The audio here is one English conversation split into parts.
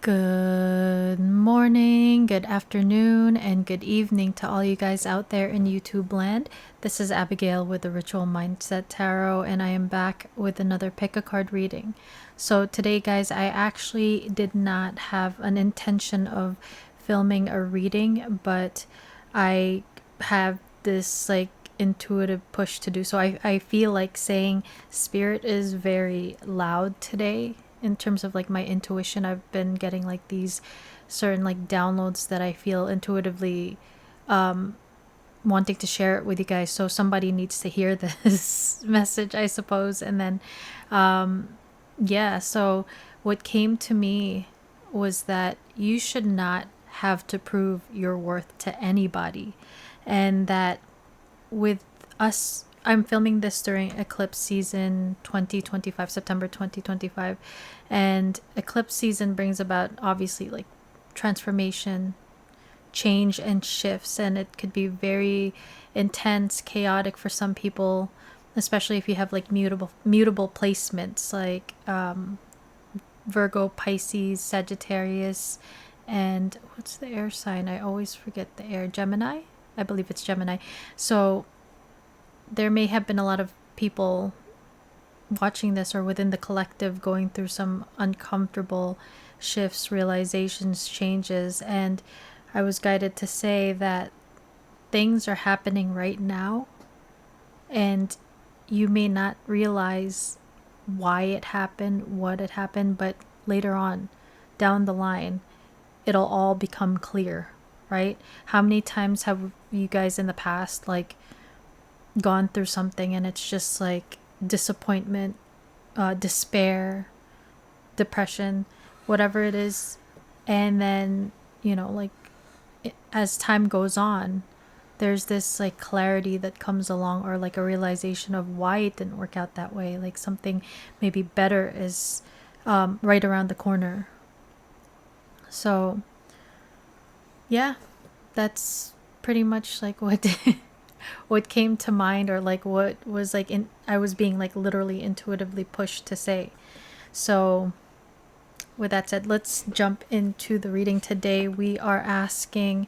Good morning, good afternoon, and good evening to all you guys out there in YouTube land. This is Abigail with the Ritual Mindset Tarot, and I am back with another pick a card reading. So today, guys, I actually did not have an intention of filming a reading, but I have this like intuitive push to do so. I feel like saying spirit is very loud today in terms of like my intuition. I've been getting like these certain like downloads that I feel intuitively wanting to share it with you guys, so somebody needs to hear this message, I suppose. And then yeah, so what came to me was that you should not have to prove your worth to anybody, and that with us, I'm filming this during eclipse season 2025, September 2025, and eclipse season brings about obviously like transformation, change, and shifts, and it could be very intense, chaotic for some people, especially if you have like mutable placements like Virgo, Pisces, Sagittarius, and what's the air sign? I always forget the air. Gemini? I believe it's Gemini. So there may have been a lot of people watching this or within the collective going through some uncomfortable shifts, realizations, changes, and I was guided to say that things are happening right now, and you may not realize why it happened, what had happened, but later on down the line it'll all become clear, right? How many times have you guys in the past like gone through something and it's just like disappointment, despair, depression, whatever it is, and then like as time goes on, there's this like clarity that comes along, or like a realization of why it didn't work out that way, like something maybe better is right around the corner. So yeah, that's pretty much like what what came to mind, or like what was like in I was being like literally intuitively pushed to say. So with that said, let's jump into the reading. Today we are asking,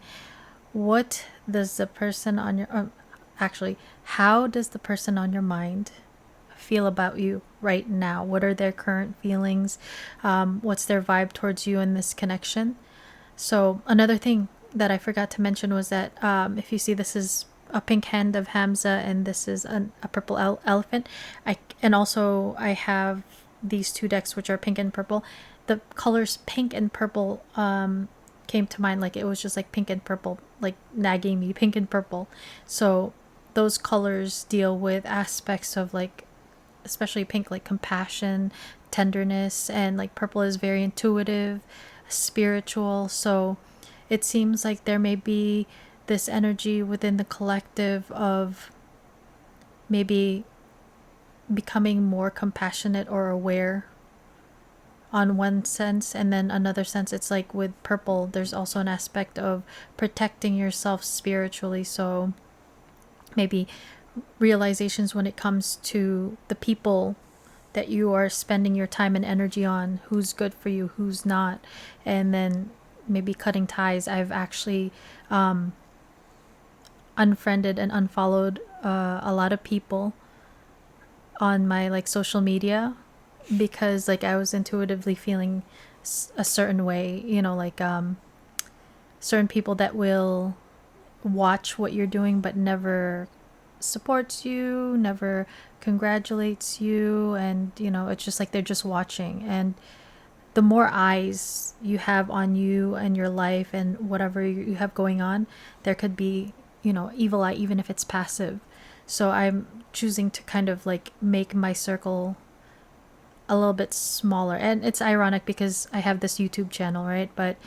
what does the person on your actually, how does the person on your mind feel about you right now? What are their current feelings? What's their vibe towards you in this connection? So another thing that I forgot to mention was that if you see, this is a pink hand of Hamza, and this is a purple elephant. And also I have these two decks which are pink and purple. The colors pink and purple came to mind, like it was just like pink and purple, like nagging me, pink and purple. So those colors deal with aspects of like, especially pink, like compassion, tenderness, and like purple is very intuitive, spiritual. So it seems like there may be this energy within the collective of maybe becoming more compassionate or aware on one sense, and then another sense it's like with purple there's also an aspect of protecting yourself spiritually. So maybe realizations when it comes to the people that you are spending your time and energy on, who's good for you, who's not, and then maybe cutting ties. I've actually unfriended and unfollowed a lot of people on my like social media because like I was intuitively feeling a certain way, like certain people that will watch what you're doing but never supports you, never congratulates you, and it's just like they're just watching. And the more eyes you have on you and your life and whatever you have going on, there could be evil eye, even if it's passive. So I'm choosing to kind of like make my circle a little bit smaller. And it's ironic because I have this YouTube channel, right? But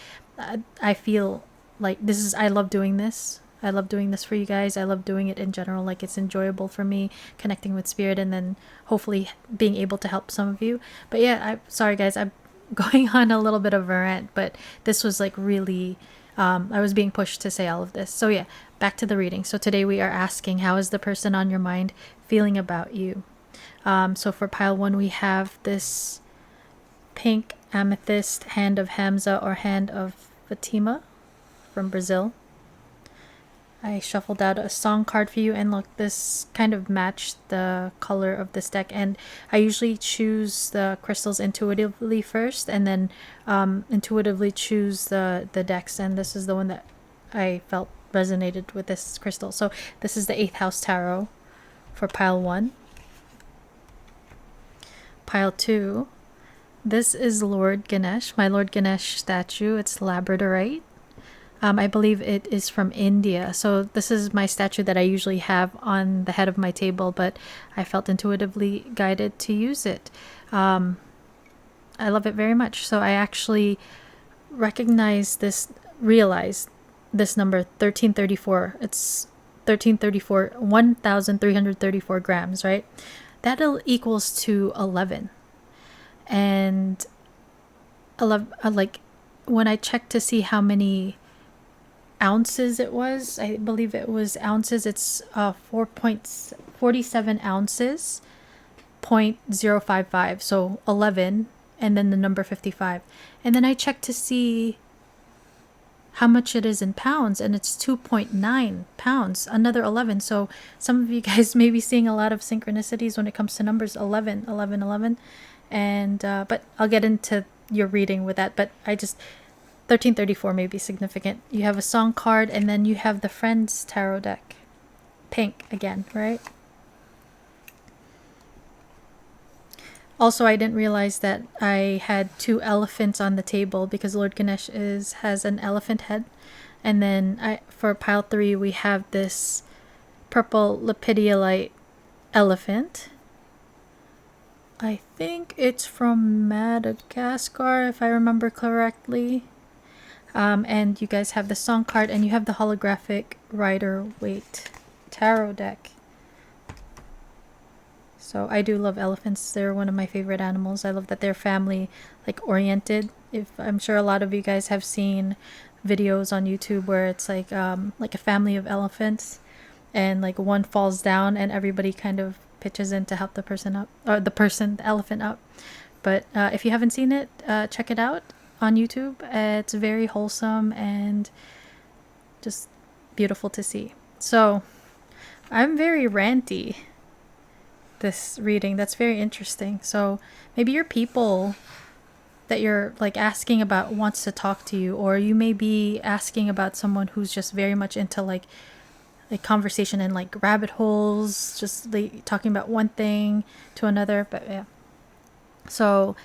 I feel like I love doing this. I love doing this for you guys. I love doing it in general. Like it's enjoyable for me, connecting with spirit, and then hopefully being able to help some of you. But yeah, I'm sorry guys, I'm going on a little bit of a rant, but this was like really, I was being pushed to say all of this. So yeah, back to the reading. So today we are asking, how is the person on your mind feeling about you? So for pile one, we have this pink amethyst hand of Hamza or hand of Fatima from Brazil. I shuffled out a song card for you, and look, this kind of matched the color of this deck. And I usually choose the crystals intuitively first, and then intuitively choose the decks. And this is the one that I felt resonated with this crystal. So this is the 8th House Tarot for pile 1. Pile 2. This is Lord Ganesh, my Lord Ganesh statue. It's labradorite. I believe it is from India. So this is my statue that I usually have on the head of my table, but I felt intuitively guided to use it. I love it very much. So I actually realized this number, 1334. It's 1334, 1,334 grams, right? That equals to 11. And 11, like when I checked to see how many ounces it was, I believe it was ounces, it's 4.47 ounces, 0.055, so 11, and then the number 55. And then I checked to see how much it is in pounds, and it's 2.9 pounds, another 11. So some of you guys may be seeing a lot of synchronicities when it comes to numbers. 11, 11, 11. And but I'll get into your reading with that. But 1334 may be significant. You have a song card, and then you have the Friends Tarot deck. Pink again, right? Also, I didn't realize that I had 2 elephants on the table because Lord Ganesh has an elephant head. And then for pile 3, we have this purple lepidolite elephant. I think it's from Madagascar, if I remember correctly. And you guys have the song card, and you have the holographic Rider-Waite tarot deck. So I do love elephants. They're one of my favorite animals. I love that they're family oriented. I'm sure a lot of you guys have seen videos on YouTube where it's like a family of elephants, and one falls down and everybody kind of pitches in to help the person up, or the elephant up. But if you haven't seen it, check it out on YouTube. It's very wholesome and just beautiful to see. So I'm very ranty this reading. That's very interesting. So maybe your people that you're asking about wants to talk to you, or you may be asking about someone who's just very much into like conversation and rabbit holes, just talking about one thing to another. But yeah, so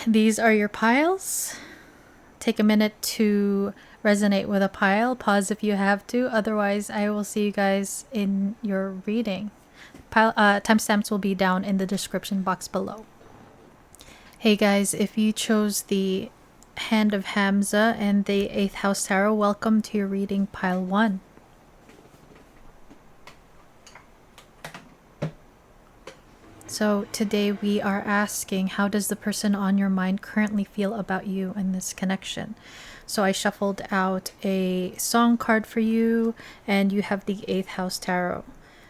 these are your piles. Take a minute to resonate with a pile. Pause if you have to. Otherwise, I will see you guys in your reading. Timestamps will be down in the description box below. Hey guys, if you chose the Hand of Hamza and the 8th House Tarot, welcome to your reading, pile 1. So today we are asking, how does the person on your mind currently feel about you in this connection? So I shuffled out a song card for you, and you have the 8th House Tarot.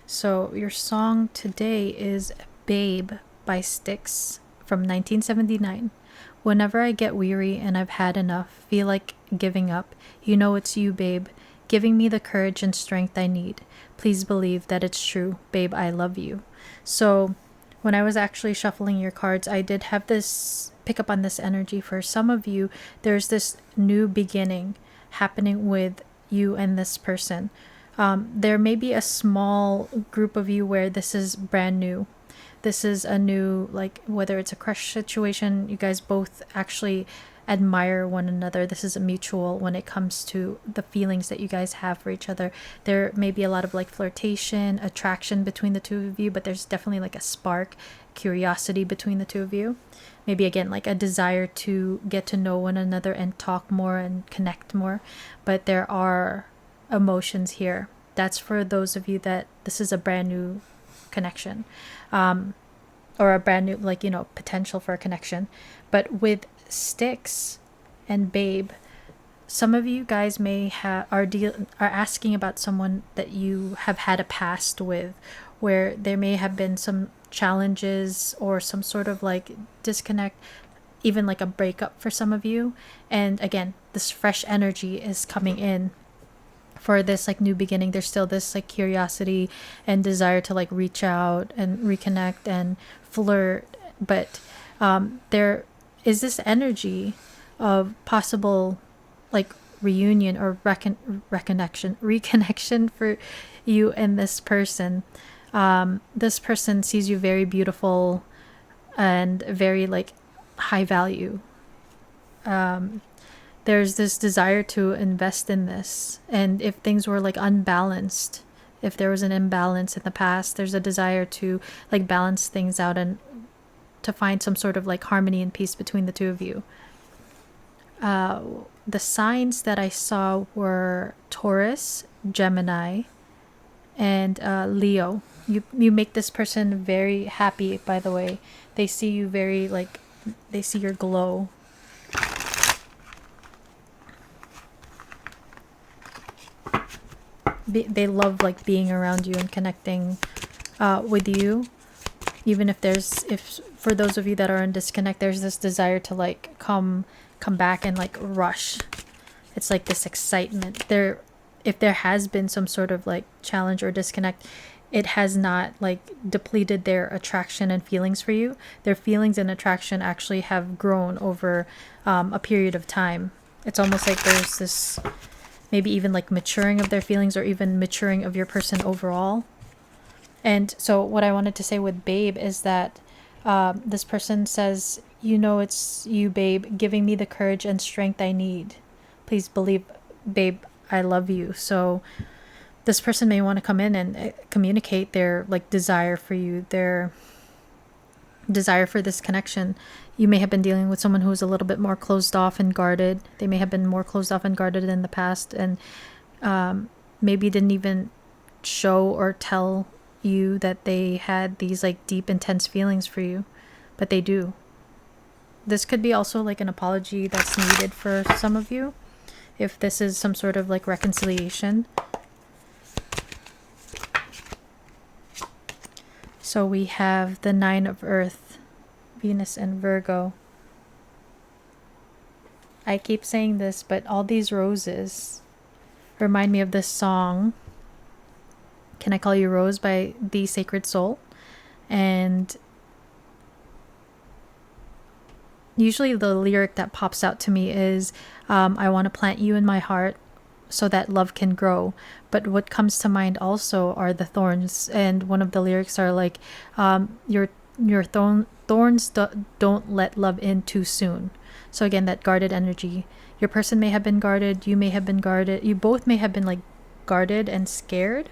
So your song today is Babe by Styx from 1979. Whenever I get weary and I've had enough, feel like giving up, you know it's you, babe, giving me the courage and strength I need. Please believe that it's true. Babe, I love you. So when I was actually shuffling your cards, I did have this pick up on this energy. For some of you, there's this new beginning happening with you and this person. There may be a small group of you where this is brand new. This is a new, whether it's a crush situation, you guys both actually admire one another. This is a mutual when it comes to the feelings that you guys have for each other. There may be a lot of flirtation, attraction between the two of you, but there's definitely a spark, curiosity between the two of you. Maybe again, a desire to get to know one another and talk more and connect more. But there are emotions here. That's for those of you that this is a brand new connection, or a brand new potential for a connection. But with Styx and Babe, some of you guys may are asking about someone that you have had a past with, where there may have been some challenges or some sort of like disconnect, even like a breakup for some of you. And again, this fresh energy is coming in for this like new beginning. There's still this like curiosity and desire to like reach out and reconnect and flirt, but there is this energy of possible like reunion or reconnection for you and this person. This person sees you very beautiful and very like high value. There's this desire to invest in this, and if things were like unbalanced, if there was an imbalance in the past, there's a desire to like balance things out and to find some sort of like harmony and peace between the two of you. The signs that I saw were Taurus, Gemini, and Leo. You make this person very happy, by the way. They see you very like, they see your glow. They love like being around you and connecting with you. Even if for those of you that are in disconnect, there's this desire to like come back and like rush. It's like this excitement there. If there has been some sort of like challenge or disconnect, it has not like depleted their attraction and feelings for you. Their feelings and attraction actually have grown over a period of time. It's almost like there's this maybe even like maturing of their feelings, or even maturing of your person overall. And so what I wanted to say with Babe is that this person says, you know, it's you, babe, giving me the courage and strength I need. Please believe, babe, I love you. So this person may want to come in and communicate their like desire for you, their desire for this connection. You may have been dealing with someone who is a little bit more closed off and guarded. They may have been more closed off and guarded in the past, and maybe didn't even show or tell you that they had these like deep, intense feelings for you, but they do. This could be also like an apology that's needed for some of you, if this is some sort of like reconciliation. So we have the Nine of Earth, Venus and Virgo. I keep saying this, but all these roses remind me of this song, Can I Call You Rose by The Sacred Soul. And usually the lyric that pops out to me is, I want to plant you in my heart so that love can grow. But what comes to mind also are the thorns. And one of the lyrics are like, your thorns don't let love in too soon. So again, that guarded energy. Your person may have been guarded. You may have been guarded. You both may have been like guarded and scared.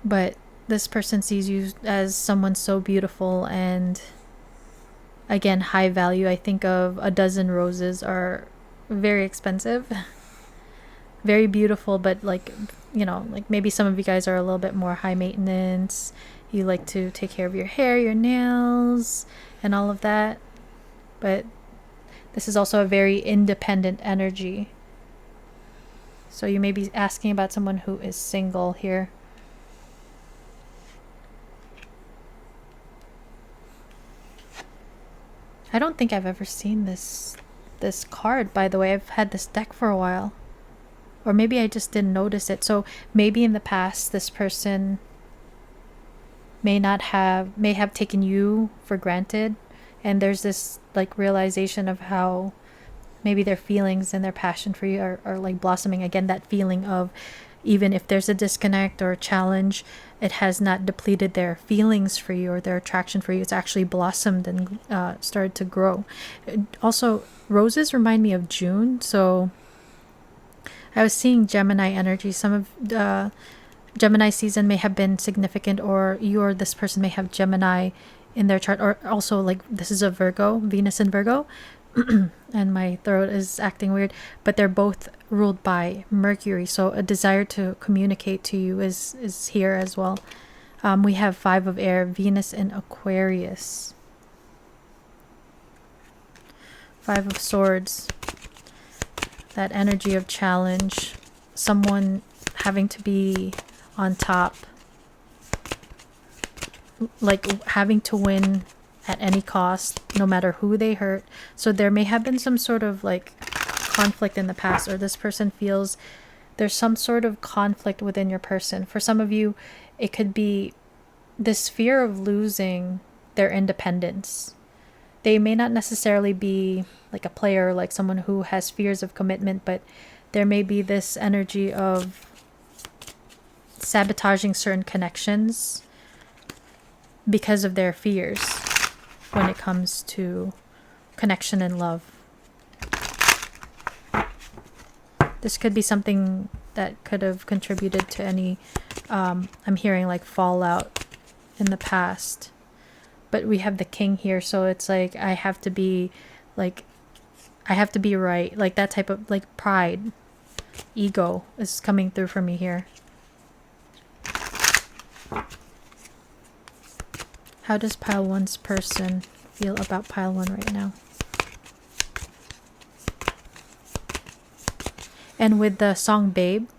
But this person sees you as someone so beautiful and, again, high value. I think of a dozen roses are very expensive, very beautiful, but like, you know, like maybe some of you guys are a little bit more high maintenance. You like to take care of your hair, your nails, and all of that. But this is also a very independent energy. So you may be asking about someone who is single here. I don't think I've ever seen this card, by the way. I've had this deck for a while. Or maybe I just didn't notice it. So maybe in the past this person may have taken you for granted, and there's this like realization of how maybe their feelings and their passion for you are like blossoming again. That feeling of, even if there's a disconnect or a challenge, it has not depleted their feelings for you or their attraction for you. It's actually blossomed and started to grow. Also, roses remind me of June. So I was seeing Gemini energy. Some of Gemini season may have been significant, or you or this person may have Gemini in their chart. Or also, like, this is a Virgo, Venus in Virgo. And my throat is acting weird, but they're both ruled by Mercury, so a desire to communicate to you is here as well. We have Five of Air, Venus in Aquarius. Five of Swords, that energy of challenge, someone having to be on top. like having to win at any cost, no matter who they hurt. So there may have been some sort of like conflict in the past, or this person feels there's some sort of conflict within your person. For some of you, it could be this fear of losing their independence. They may not necessarily be like a player, like someone who has fears of commitment, but there may be this energy of sabotaging certain connections because of their fears when it comes to connection and love. This could be something that could have contributed to any, I'm hearing like fallout in the past. But we have the king here, so it's like I have to be right. Like that type of like pride, ego is coming through for me here. How does pile one's person feel about pile one right now? And with the song Babe,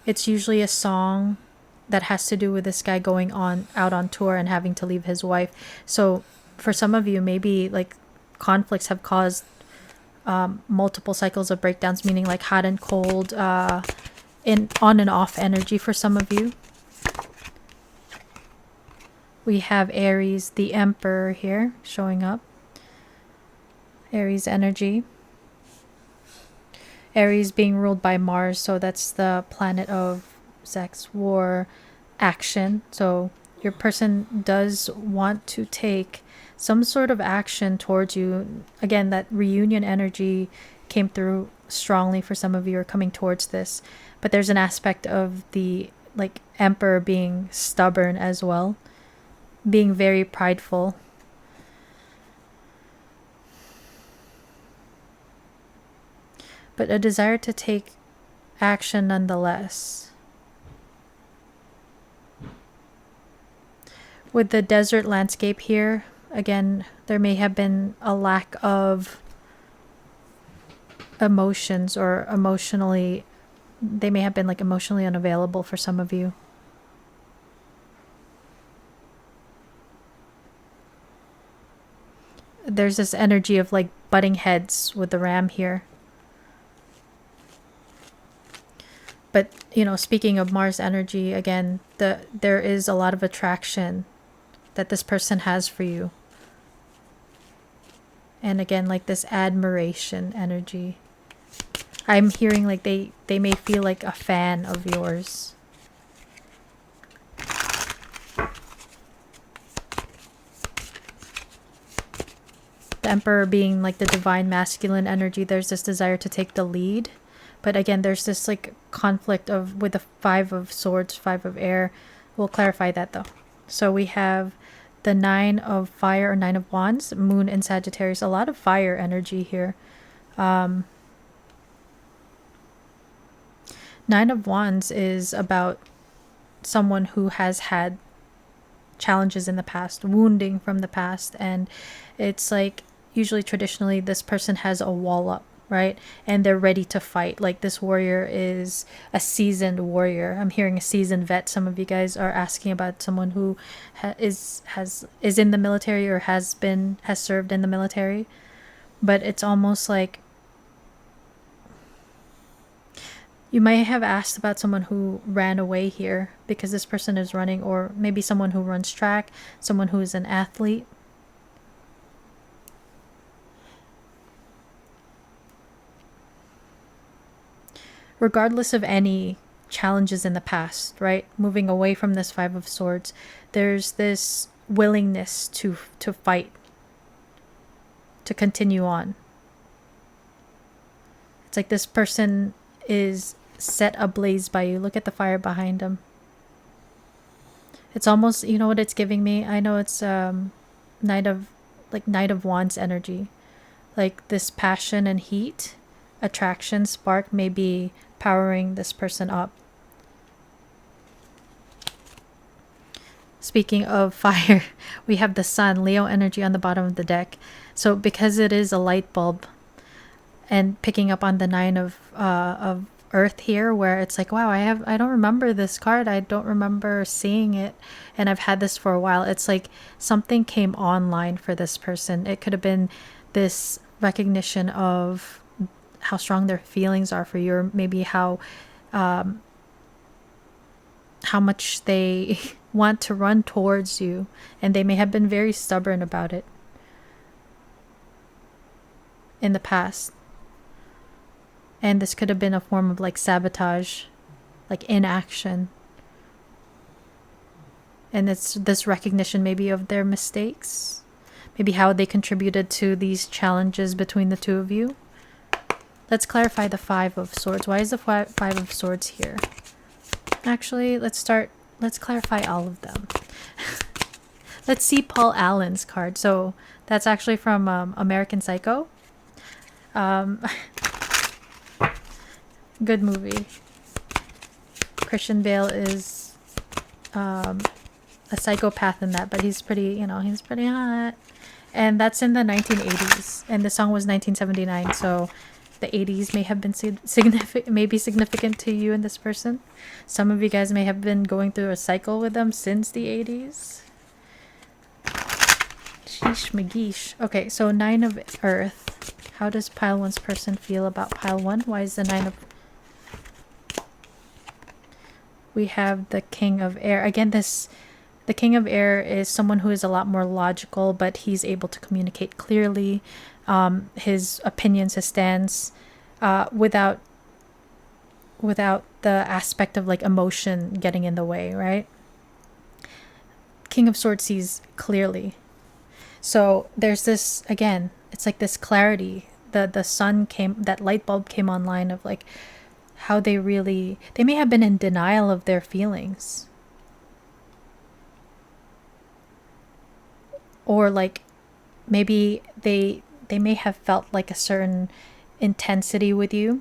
it's usually a song that has to do with this guy going out on tour and having to leave his wife. So for some of you, maybe like conflicts have caused multiple cycles of breakdowns, meaning like hot and cold, in on and off energy for some of you. We have Aries, the Emperor here showing up. Aries energy. Aries being ruled by Mars, so that's the planet of sex, war, action. So your person does want to take some sort of action towards you. Again, that reunion energy came through strongly for some of you are coming towards this. But there's an aspect of the like Emperor being stubborn as well, being very prideful. But a desire to take action nonetheless. With the desert landscape here, again, there may have been a lack of emotions, or they may have been like emotionally unavailable for some of you. There's this energy of like butting heads with the ram here. But, you know, speaking of Mars energy, again, there is a lot of attraction that this person has for you. And again, like this admiration energy. I'm hearing like they may feel like a fan of yours. The Emperor being like the divine masculine energy, there's this desire to take the lead. But again, there's this like conflict of with the Five of Swords, Five of Air. We'll clarify that though. So we have the Nine of Fire or Nine of Wands, Moon in Sagittarius. A lot of fire energy here. Nine of Wands is about someone who has had challenges in the past, wounding from the past, and it's like usually traditionally this person has a wall up, right? And they're ready to fight. Like this warrior is a seasoned warrior. I'm hearing a seasoned vet. Some of you guys are asking about someone who is in the military or has served in the military. But it's almost like you might have asked about someone who ran away here because this person is running, or maybe someone who runs track, someone who is an athlete. Regardless of any challenges in the past, right? Moving away from this Five of Swords, there's this willingness to fight, to continue on. It's like this person is set ablaze by you. Look at the fire behind him. It's almost, you know what it's giving me? I know it's Knight of Wands energy. Like this passion and heat, attraction, spark may be powering this person up. Speaking of fire, we have the Sun, Leo energy on the bottom of the deck. So because it is a light bulb, and picking up on the Nine of Earth here, where it's like, wow, I don't remember this card. I don't remember seeing it, and I've had this for a while. It's like something came online for this person. It could have been this recognition of how strong their feelings are for you, or maybe how much they want to run towards you, and they may have been very stubborn about it in the past. And this could have been a form of like sabotage, like inaction. And it's this recognition maybe of their mistakes, maybe how they contributed to these challenges between the two of you. Let's clarify the Five of Swords. Why is the Five of Swords here? Actually, let's clarify all of them. Let's see Paul Allen's card. So that's actually from American Psycho. Good movie. Christian Bale is a psychopath in that, but he's pretty hot. And that's in the 1980s, and the song was 1979, so the 80s may have been significant to you and this person. Some of you guys may have been going through a cycle with them since the 80s. Sheesh McGeesh. Okay, so Nine of Earth. How does pile 1's person feel about pile 1? Why is the Nine of... We have the King of Air. Again, the King of Air is someone who is a lot more logical, but he's able to communicate clearly his opinions, his stance, without the aspect of like emotion getting in the way, right? King of Swords sees clearly. So there's this, again, it's like this clarity. The sun came, that light bulb came online of like how they may have been in denial of their feelings. Or like maybe they may have felt like a certain intensity with you,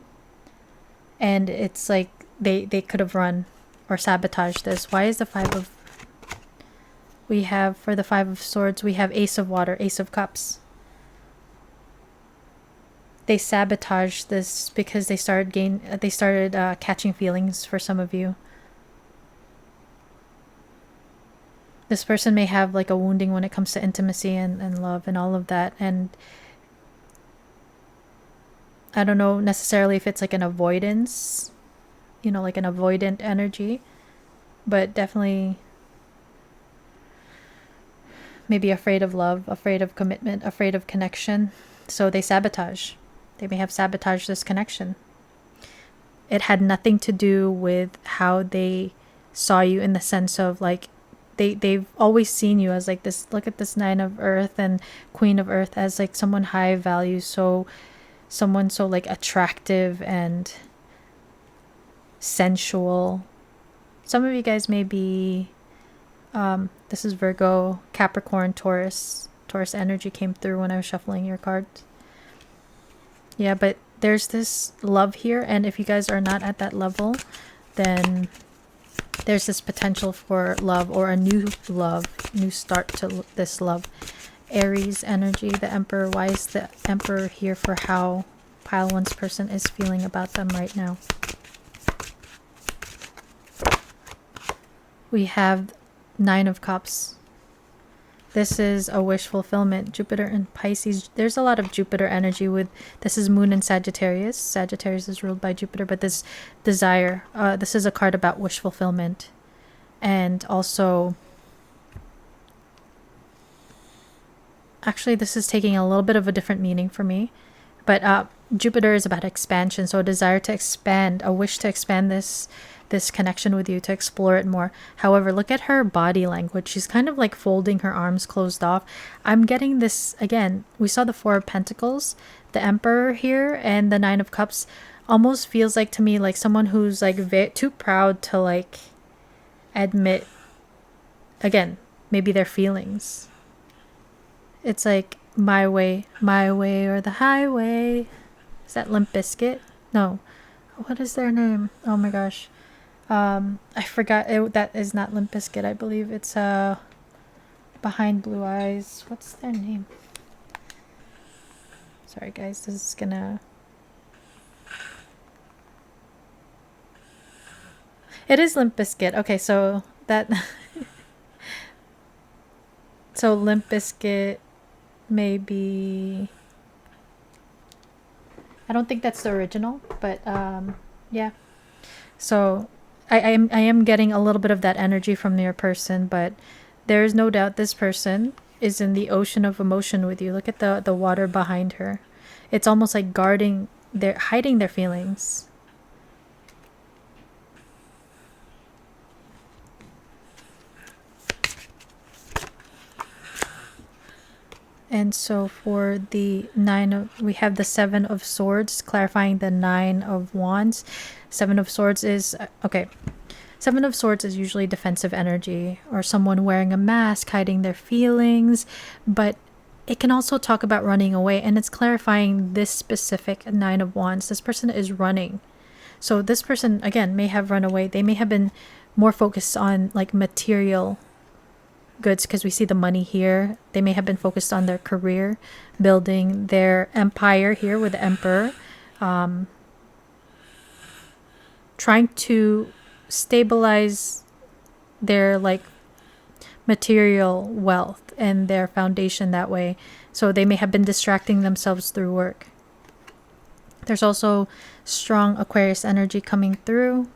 and it's like they could have run or sabotaged this. Why is the Five of... We have, for the Five of Swords, we have Ace of Water, Ace of Cups. They sabotaged this because they started catching feelings for some of you. This person may have like a wounding when it comes to intimacy and love and all of that. And I don't know necessarily if it's like an avoidance, like an avoidant energy, but definitely maybe afraid of love, afraid of commitment, afraid of connection. So they sabotage. They may have sabotaged this connection. It had nothing to do with how they saw you, in the sense of like they've always seen you as like this. Look at this Nine of Earth and Queen of Earth as like someone high value, someone so like attractive and sensual. Some of you guys may be this is Virgo, Capricorn, Taurus energy came through when I was shuffling your cards. Yeah, but there's this love here, and if you guys are not at that level, then there's this potential for love, or a new love, new start to this love. Aries energy, the Emperor. Why is the Emperor here for how pile 1's person is feeling about them right now? We have Nine of Cups. This is a wish fulfillment. Jupiter and Pisces. There's a lot of Jupiter energy with... This is Moon and Sagittarius. Sagittarius is ruled by Jupiter, but this desire. This is a card about wish fulfillment. And also... Actually, this is taking a little bit of a different meaning for me. But Jupiter is about expansion. So a desire to expand. A wish to expand this connection with you, to explore it more. However, look at her body language. She's kind of like folding her arms closed off. I'm getting this, again, we saw the Four of Pentacles, the Emperor here, and the Nine of Cups. Almost feels like to me like someone who's like too proud to like admit, again, maybe their feelings. It's like my way or the highway. Is that Limp Bizkit? No. What is their name? Oh my gosh. I forgot. That is not Limp Bizkit, I believe. It's Behind Blue Eyes. What's their name? Sorry guys, this is gonna... It is Limp Bizkit. Okay, so that so Limp Bizkit maybe, I don't think that's the original, but yeah. So I am getting a little bit of that energy from your person, but there is no doubt this person is in the ocean of emotion with you. Look at the water behind her. It's almost like guarding their hiding their feelings. And so for the we have the Seven of Swords, clarifying the Nine of Wands. Seven of Swords is, okay. Seven of Swords is usually defensive energy or someone wearing a mask, hiding their feelings, but it can also talk about running away, and it's clarifying this specific Nine of Wands. This person is running. So this person, again, may have run away. They may have been more focused on like material goods because we see the money here. They may have been focused on their career, building their empire here with the Emperor, trying to stabilize their like material wealth and their foundation that way. So they may have been distracting themselves through work. There's also strong Aquarius energy coming through.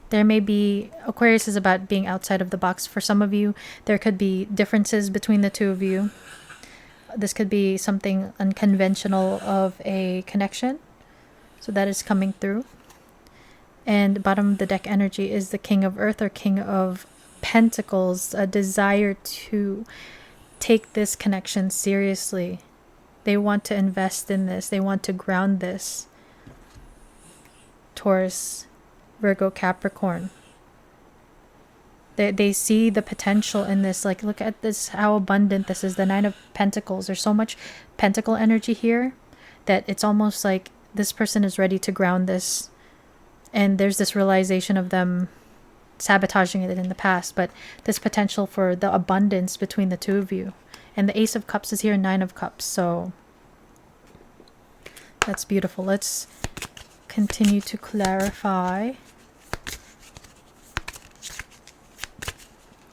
There may be, Aquarius is about being outside of the box. For some of you, there could be differences between the two of you. This could be something unconventional of a connection. So that is coming through. And bottom of the deck energy is the King of Earth or King of Pentacles, a desire to take this connection seriously. They want to invest in this. They want to ground this. Taurus, Virgo, Capricorn. They see the potential in this. Like, look at this, how abundant this is. The Nine of Pentacles. There's so much pentacle energy here that it's almost like this person is ready to ground this. And there's this realization of them sabotaging it in the past, but this potential for the abundance between the two of you. And the Ace of Cups is here, Nine of Cups. So that's beautiful. Let's continue to clarify.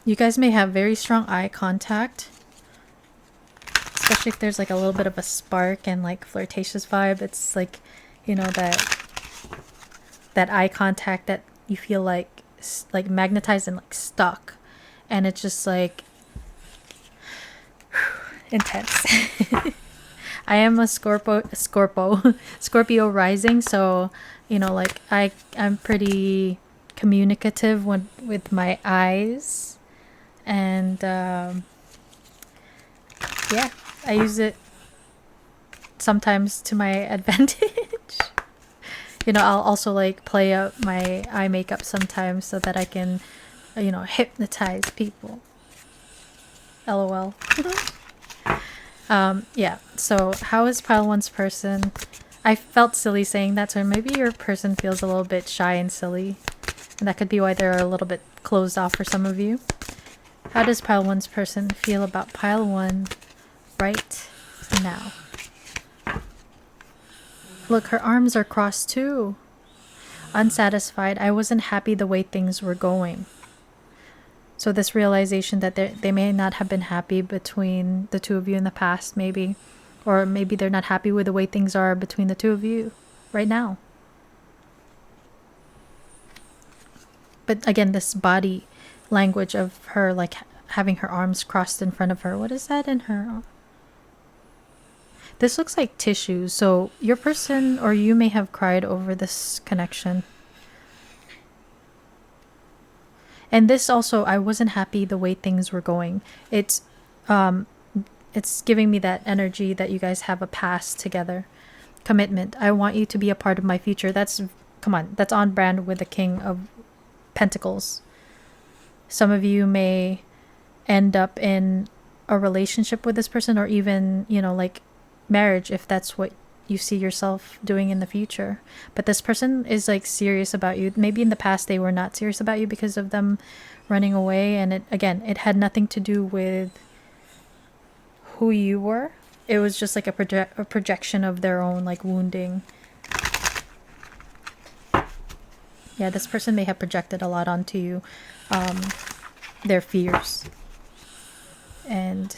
You guys may have very strong eye contact, especially if there's like a little bit of a spark and like flirtatious vibe. It's like, you know, that eye contact that you feel like magnetized and like stuck, and it's just like intense. I am a Scorpio rising, so you know, like I'm pretty communicative with my eyes, and yeah, I use it sometimes to my advantage. You know, I'll also like play up my eye makeup sometimes so that I can, you know, hypnotize people. LOL. Yeah, so how is pile one's person? I felt silly saying that, so maybe your person feels a little bit shy and silly, and that could be why they're a little bit closed off for some of you. How does pile one's person feel about pile one right now? Look, her arms are crossed too. Unsatisfied. I wasn't happy the way things were going. So this realization that they may not have been happy between the two of you in the past, maybe. Or maybe they're not happy with the way things are between the two of you right now. But again, this body language of her like having her arms crossed in front of her. What is that in her? This looks like tissue, so your person or you may have cried over this connection. And this also, I wasn't happy the way things were going. It's giving me that energy that you guys have a past together. Commitment. I want you to be a part of my future. That's, come on, that's on brand with the King of Pentacles. Some of you may end up in a relationship with this person, or even, you know, like marriage, if that's what you see yourself doing in the future. But this person is like serious about you. Maybe in the past they were not serious about you because of them running away, and it had nothing to do with who you were. It was just like a projection of their own like wounding. Yeah, this person may have projected a lot onto you, their fears. And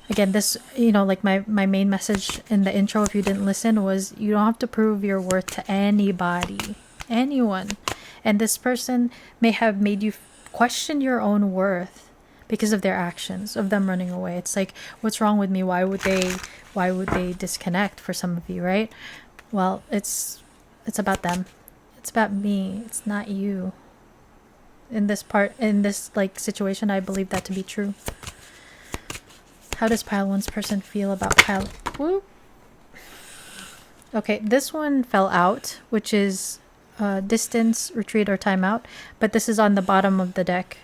again, this, like my main message in the intro, if you didn't listen, was you don't have to prove your worth to anybody, anyone. And this person may have made you question your own worth because of their actions, of them running away. It's like, what's wrong with me? Why would they disconnect, for some of you, right? Well, it's about them. It's about me. It's not you. In this like situation, I believe that to be true. How does pile one's person feel about pile? Whoop. Okay, this one fell out, which is distance, retreat, or timeout. But this is on the bottom of the deck,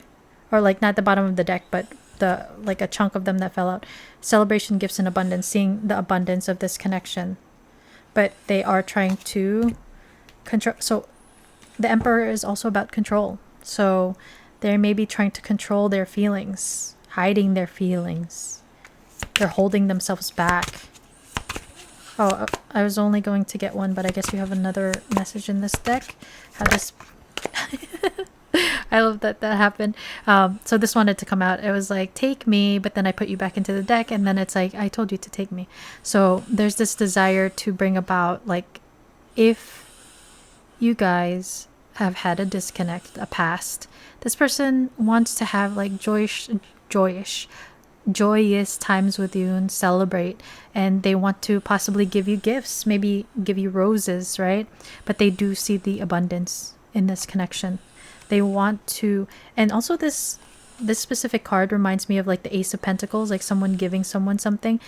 or like not the bottom of the deck, but the like a chunk of them that fell out. Celebration, gifts, and abundance. Seeing the abundance of this connection, but they are trying to control. So the Emperor is also about control. So they may be trying to control their feelings, hiding their feelings. They're holding themselves back. Oh, I was only going to get one, but I guess we have another message in this deck. How does... I love that happened. So this wanted to come out. It was like, take me, but then I put you back into the deck, and then it's like, I told you to take me. So there's this desire to bring about, like, if you guys have had a disconnect, a past, this person wants to have like joyous times with you and celebrate, and they want to possibly give you gifts, maybe give you roses, right? But they do see the abundance in this connection. They want to, and also this specific card reminds me of like the Ace of Pentacles, like someone giving someone something.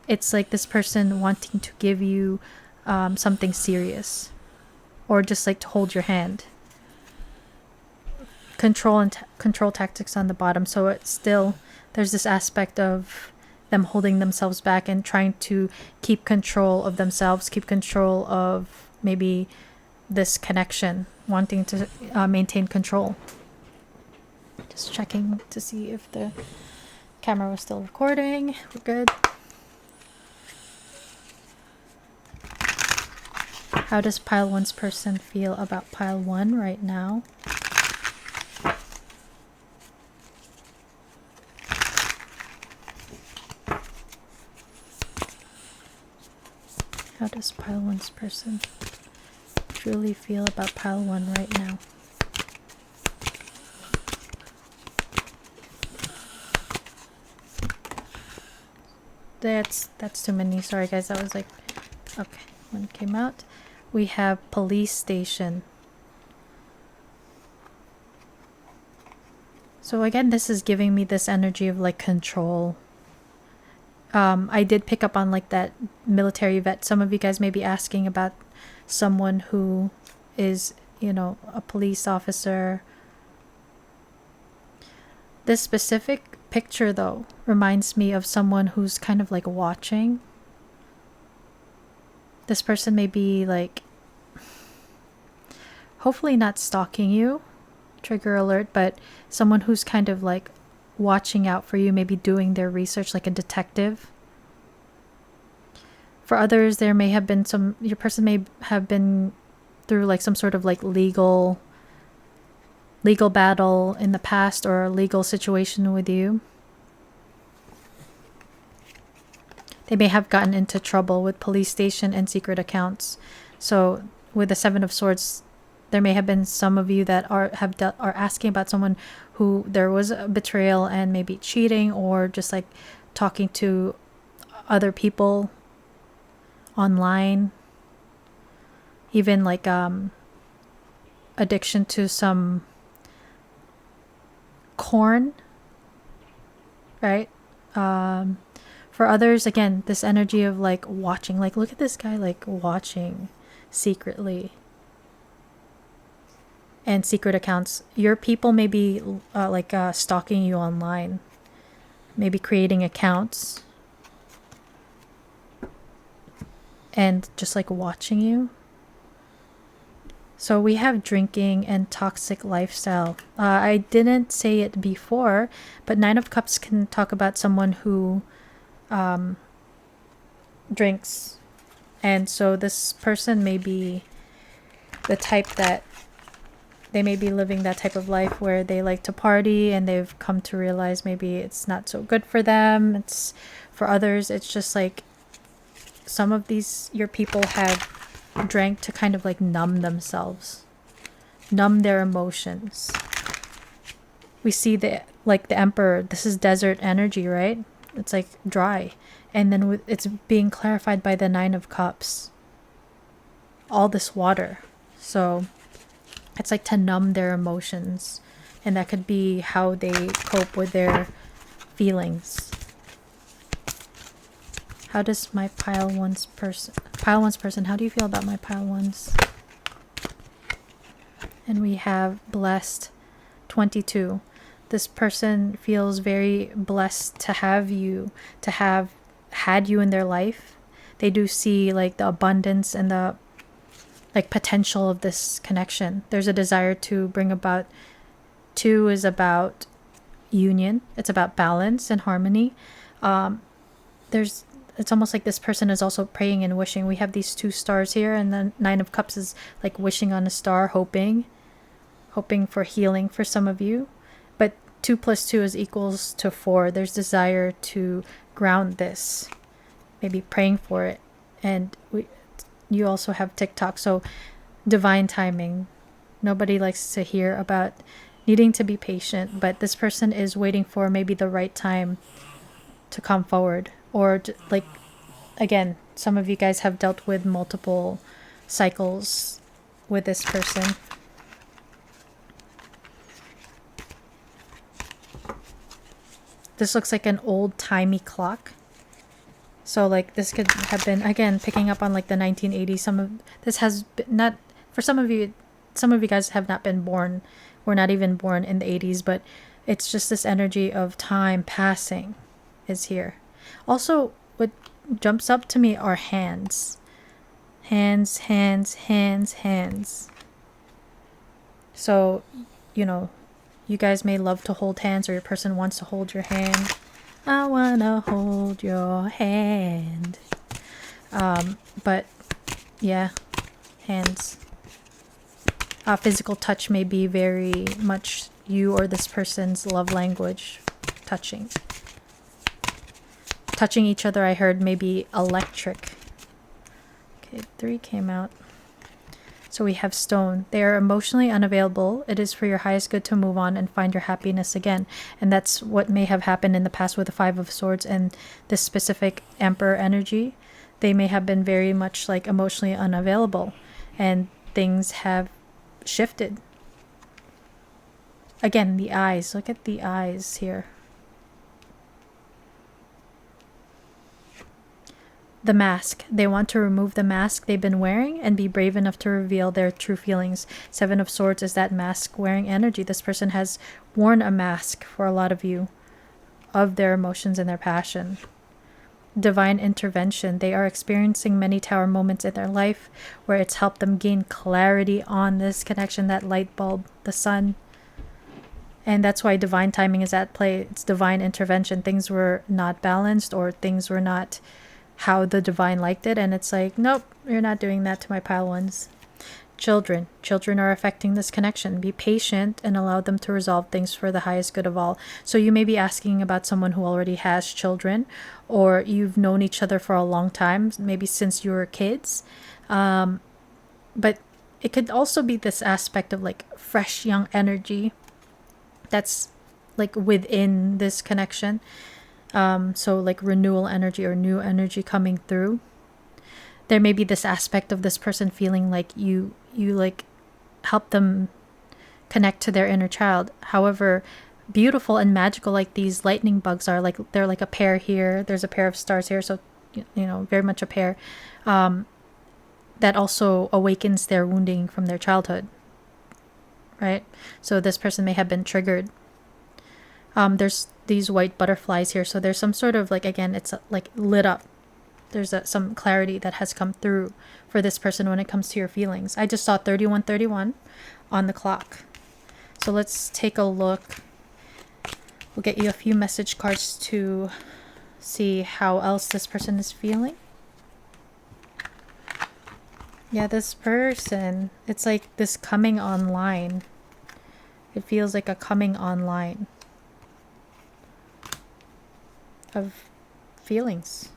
It's like this person wanting to give you something serious, or just like to hold your hand. Control and control tactics on the bottom. So it's still, there's this aspect of them holding themselves back and trying to keep control of themselves, keep control of maybe this connection, wanting to maintain control. Just checking to see if the camera was still recording. We're good. How does pile one's person feel about pile one right now? How does pile one's person truly feel about pile one right now? That's too many. Sorry guys, that was like, okay, one came out. We have police station. So again, this is giving me this energy of like control. I did pick up on like that military vet. Some of you guys may be asking about someone who is, a police officer. This specific picture though reminds me of someone who's kind of like watching. This person may be like, hopefully not stalking you, trigger alert, but someone who's kind of like watching out for you, maybe doing their research, like a detective. For others, there may have been your person may have been through like some sort of like legal battle in the past, or a legal situation with you. They may have gotten into trouble with police station and secret accounts. So with the Seven of Swords, there may have been some of you that are asking about someone who there was a betrayal and maybe cheating, or just like talking to other people online. Even like addiction to some corn, right? For others, again, this energy of like watching, like look at this guy like watching secretly. And secret accounts. Your people may be stalking you online, maybe creating accounts and just like watching you. So we have drinking and toxic lifestyle. I didn't say it before, but Nine of Cups can talk about someone who drinks. And so this person may be the type that they may be living that type of life where they like to party and they've come to realize maybe it's not so good for them. It's for others, it's just like some of these your people have drank to kind of like numb themselves, numb their emotions. We see the emperor, this is desert energy, right? It's like dry, and then it's being clarified by the 9 of cups, all this water. So it's like to numb their emotions, and that could be how they cope with their feelings. How does my pile one's person, how do you feel about my pile ones? And we have blessed 22. This person feels very blessed to have you, to have had you in their life. They do see like the abundance and the like potential of this connection. There's a desire to bring about. 2 is about union. It's about balance and harmony. It's almost like this person is also praying and wishing. We have these 2 stars here, and then 9 of cups is like wishing on a star, hoping for healing for some of you. But 2 plus 2 is equals to 4. There's desire to ground this, maybe praying for it. And you also have TikTok, so divine timing. Nobody likes to hear about needing to be patient, but this person is waiting for maybe the right time to come forward. Or like, again, some of you guys have dealt with multiple cycles with this person. This looks like an old-timey clock. So like this could have been, again, picking up on like the 1980s. Some of this has been not, for some of you guys have not been born. We're not even born in the 80s, but it's just this energy of time passing is here. Also, what jumps up to me are hands. Hands, hands, hands, hands. So, you know, you guys may love to hold hands, or your person wants to hold your hand. I wanna hold your hand. But yeah, hands. Physical touch may be very much you or this person's love language. Touching each other, I heard, maybe electric. Okay, 3 came out. So we have stone. They are emotionally unavailable. It is for your highest good to move on and find your happiness again. And that's what may have happened in the past with the 5 of Swords and this specific Emperor energy. They may have been very much like emotionally unavailable, and things have shifted. Again, the eyes. Look at the eyes here. The mask. They want to remove the mask they've been wearing and be brave enough to reveal their true feelings. 7 of Swords is that mask wearing energy. This person has worn a mask for a lot of you of their emotions and their passion. Divine intervention. They are experiencing many tower moments in their life where it's helped them gain clarity on this connection, that light bulb, the sun. And that's why divine timing is at play. It's divine intervention. Things were not balanced, or things were not how the divine liked it, and it's like, nope, you're not doing that to my pile ones. Children are affecting this connection. Be patient and allow them to resolve things for the highest good of all. So you may be asking about someone who already has children, or you've known each other for a long time, maybe since you were kids. But it could also be this aspect of like fresh young energy that's like within this connection. So like renewal energy or new energy coming through. There may be this aspect of this person feeling like you like help them connect to their inner child. However beautiful and magical like these lightning bugs are, like they're like a pair here, there's a pair of stars here, so you know, very much a pair, that also awakens their wounding from their childhood, right? So this person may have been triggered. There's these white butterflies here, so there's some sort of like, again, it's like lit up. There's some clarity that has come through for this person when it comes to your feelings. I just saw 3131 on the clock. So let's take a look. We'll get you a few message cards to see how else this person is feeling. Yeah, this person, it's like this coming online. It feels like a coming online of feelings.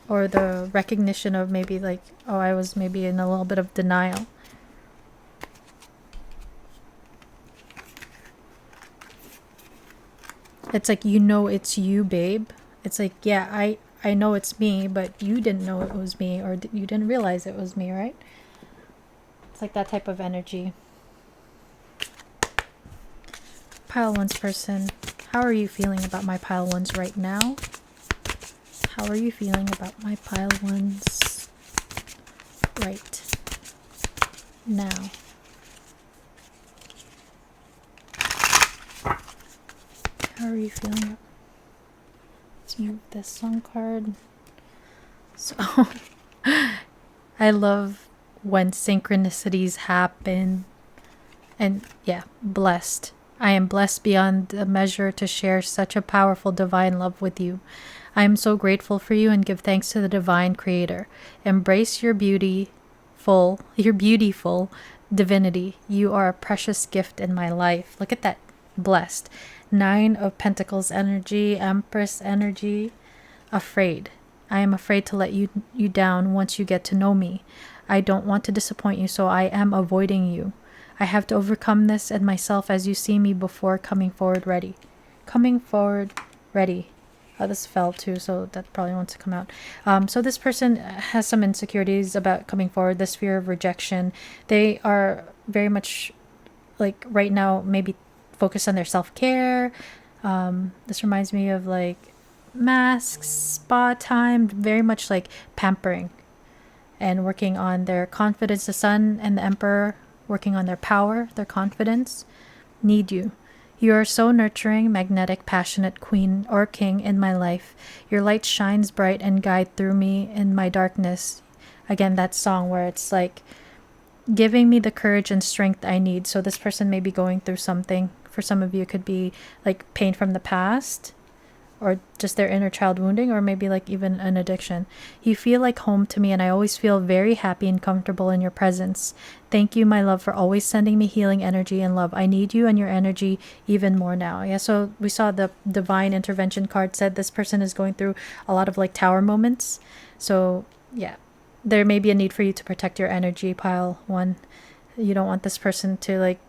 Or the recognition of maybe like, oh, I was maybe in a little bit of denial. It's like, you know, it's you, babe. It's like, yeah, I know it's me, but you didn't know it was me, or you didn't realize it was me, right? It's like that type of energy. Pile ones person, how are you feeling about my pile ones right now? How are you feeling about my pile ones right now? How are you feeling? Let's move this song card. So, I love when synchronicities happen. And yeah, blessed. I am blessed beyond the measure to share such a powerful divine love with you. I am so grateful for you and give thanks to the divine creator. Embrace your beautiful divinity. You are a precious gift in my life. Look at that. Blessed. 9 of Pentacles energy, Empress energy. Afraid. I am afraid to let you down once you get to know me. I don't want to disappoint you, so I am avoiding you. I have to overcome this and myself as you see me before coming forward ready. Coming forward ready. Oh, this fell too, so that probably wants to come out. So this person has some insecurities about coming forward, this fear of rejection. They are very much like right now maybe focused on their self-care. This reminds me of like masks, spa time, very much like pampering and working on their confidence. The Sun and the Emperor working on their power, their confidence. Need you. You are so nurturing, magnetic, passionate queen or king in my life. Your light shines bright and guide through me in my darkness. Again, that song where it's like giving me the courage and strength I need. So this person may be going through something. For some of you, it could be like pain from the past, or just their inner child wounding, or maybe like even an addiction. You feel like home to me, and I always feel very happy and comfortable in your presence. Thank you, my love, for always sending me healing energy and love. I need you and your energy even more now. Yeah, so we saw the divine intervention card said this person is going through a lot of like tower moments. So yeah, there may be a need for you to protect your energy, pile one. You don't want this person to like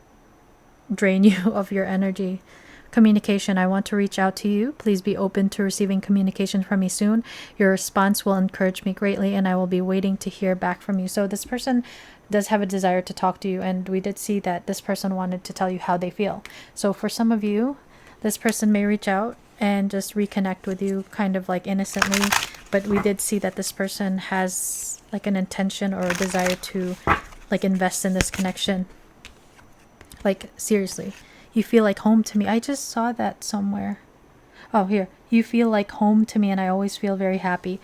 drain you of your energy. Communication. I want to reach out to you. Please be open to receiving communication from me soon. Your response will encourage me greatly, and I will be waiting to hear back from you. So this person does have a desire to talk to you, and we did see that this person wanted to tell you how they feel. So for some of you, this person may reach out and just reconnect with you kind of like innocently, but we did see that this person has like an intention or a desire to like invest in this connection. Like seriously. You feel like home to me. I just saw that somewhere. Oh, here. You feel like home to me, and I always feel very happy.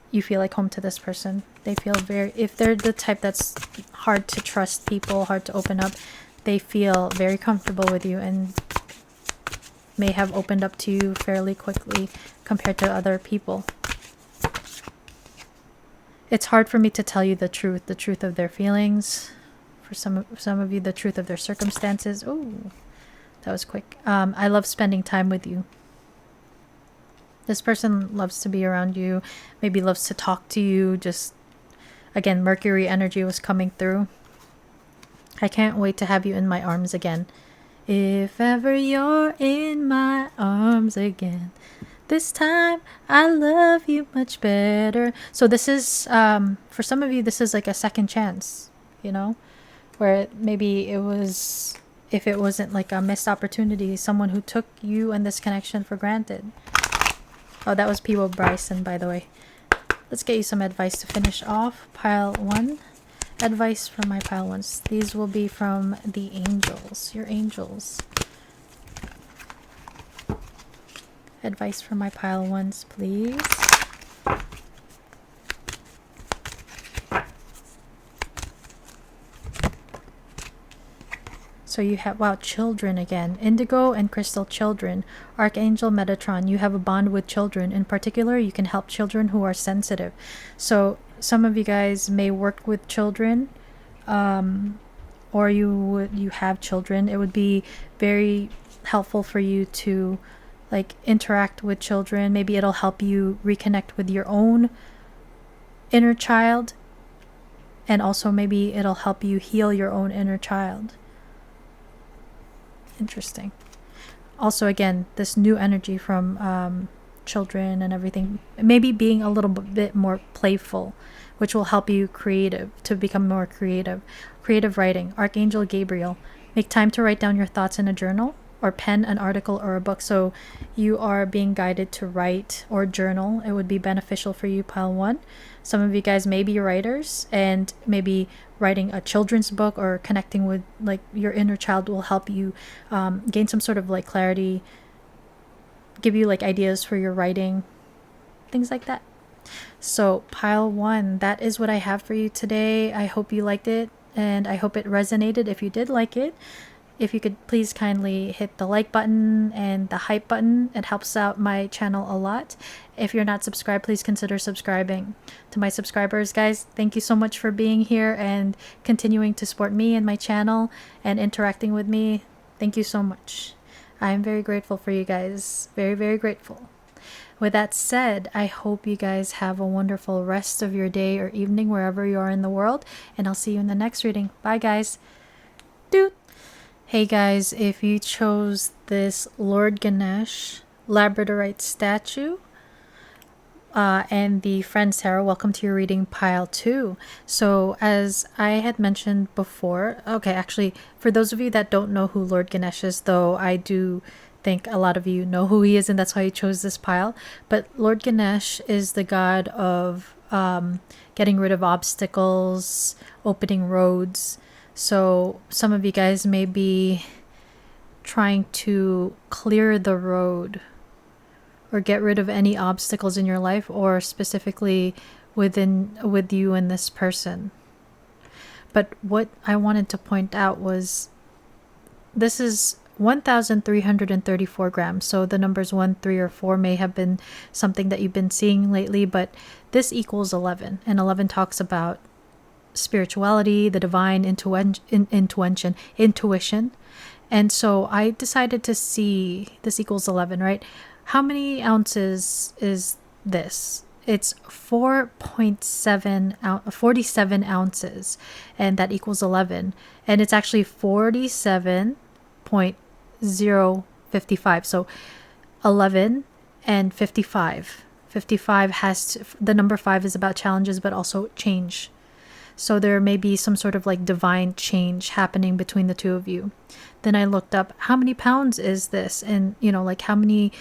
You feel like home to this person. They feel very, if they're the type that's hard to trust people, hard to open up, they feel very comfortable with you and may have opened up to you fairly quickly compared to other people. It's hard for me to tell you the truth of their feelings. For some of you, the truth of their circumstances. Oh. That was quick. I love spending time with you. This person loves to be around you, maybe loves to talk to you. Just, again, Mercury energy was coming through. I can't wait to have you in my arms again. If ever you're in my arms again, this time I love you much better. So this is, for some of you, this is like a second chance, you know, where maybe it was... if it wasn't like a missed opportunity, someone who took you and this connection for granted. Oh, that was P.O. Bryson, by the way. Let's get you some advice to finish off. Pile one. Advice from my pile ones. These will be from the angels. Your angels. Advice from my pile ones, please. So you have, wow, children again. Indigo and crystal children. Archangel Metatron, you have a bond with children. In particular, you can help children who are sensitive. So some of you guys may work with children, or you have children. It would be very helpful for you to like interact with children. Maybe it'll help you reconnect with your own inner child, and also maybe it'll help you heal your own inner child. Interesting. Also, again, this new energy from children and everything, maybe being a little bit more playful, which will help you to become more creative. Creative writing. Archangel Gabriel, make time to write down your thoughts in a journal or pen an article or a book. So you are being guided to write or journal. It would be beneficial for you, pile 1. Some of you guys may be writers, and maybe writing a children's book or connecting with like your inner child will help you gain some sort of like clarity, give you like ideas for your writing, things like that. So pile 1, that is what I have for you today. I hope you liked it, and I hope it resonated. If you did like it, if you could please kindly hit the like button and the hype button, it helps out my channel a lot. If you're not subscribed, please consider subscribing. To my subscribers, guys, thank you so much for being here and continuing to support me and my channel and interacting with me. Thank you so much. I'm very grateful for you guys. Very, very grateful. With that said, I hope you guys have a wonderful rest of your day or evening wherever you are in the world, and I'll see you in the next reading. Bye, guys. Doot. Hey guys, if you chose this Lord Ganesh Labradorite statue and the Friends Tarot, welcome to your reading, pile 2. So as I had mentioned before, okay, actually, for those of you that don't know who Lord Ganesh is, though I do think a lot of you know who he is, and that's why you chose this pile. But Lord Ganesh is the god of getting rid of obstacles, opening roads. So some of you guys may be trying to clear the road or get rid of any obstacles in your life, or specifically with you and this person. But what I wanted to point out was this is 1,334 grams. So the numbers 1, 3, or 4 may have been something that you've been seeing lately, but this equals 11, and 11 talks about spirituality, the divine, intuition. And so I decided to see this equals 11, right? How many ounces is this? It's 47 ounces, and that equals 11. And it's actually 47.055. So 11 and 55. 55 the number 5 is about challenges, but also change. So there may be some sort of like divine change happening between the two of you. Then I looked up how many pounds is this, and like how many,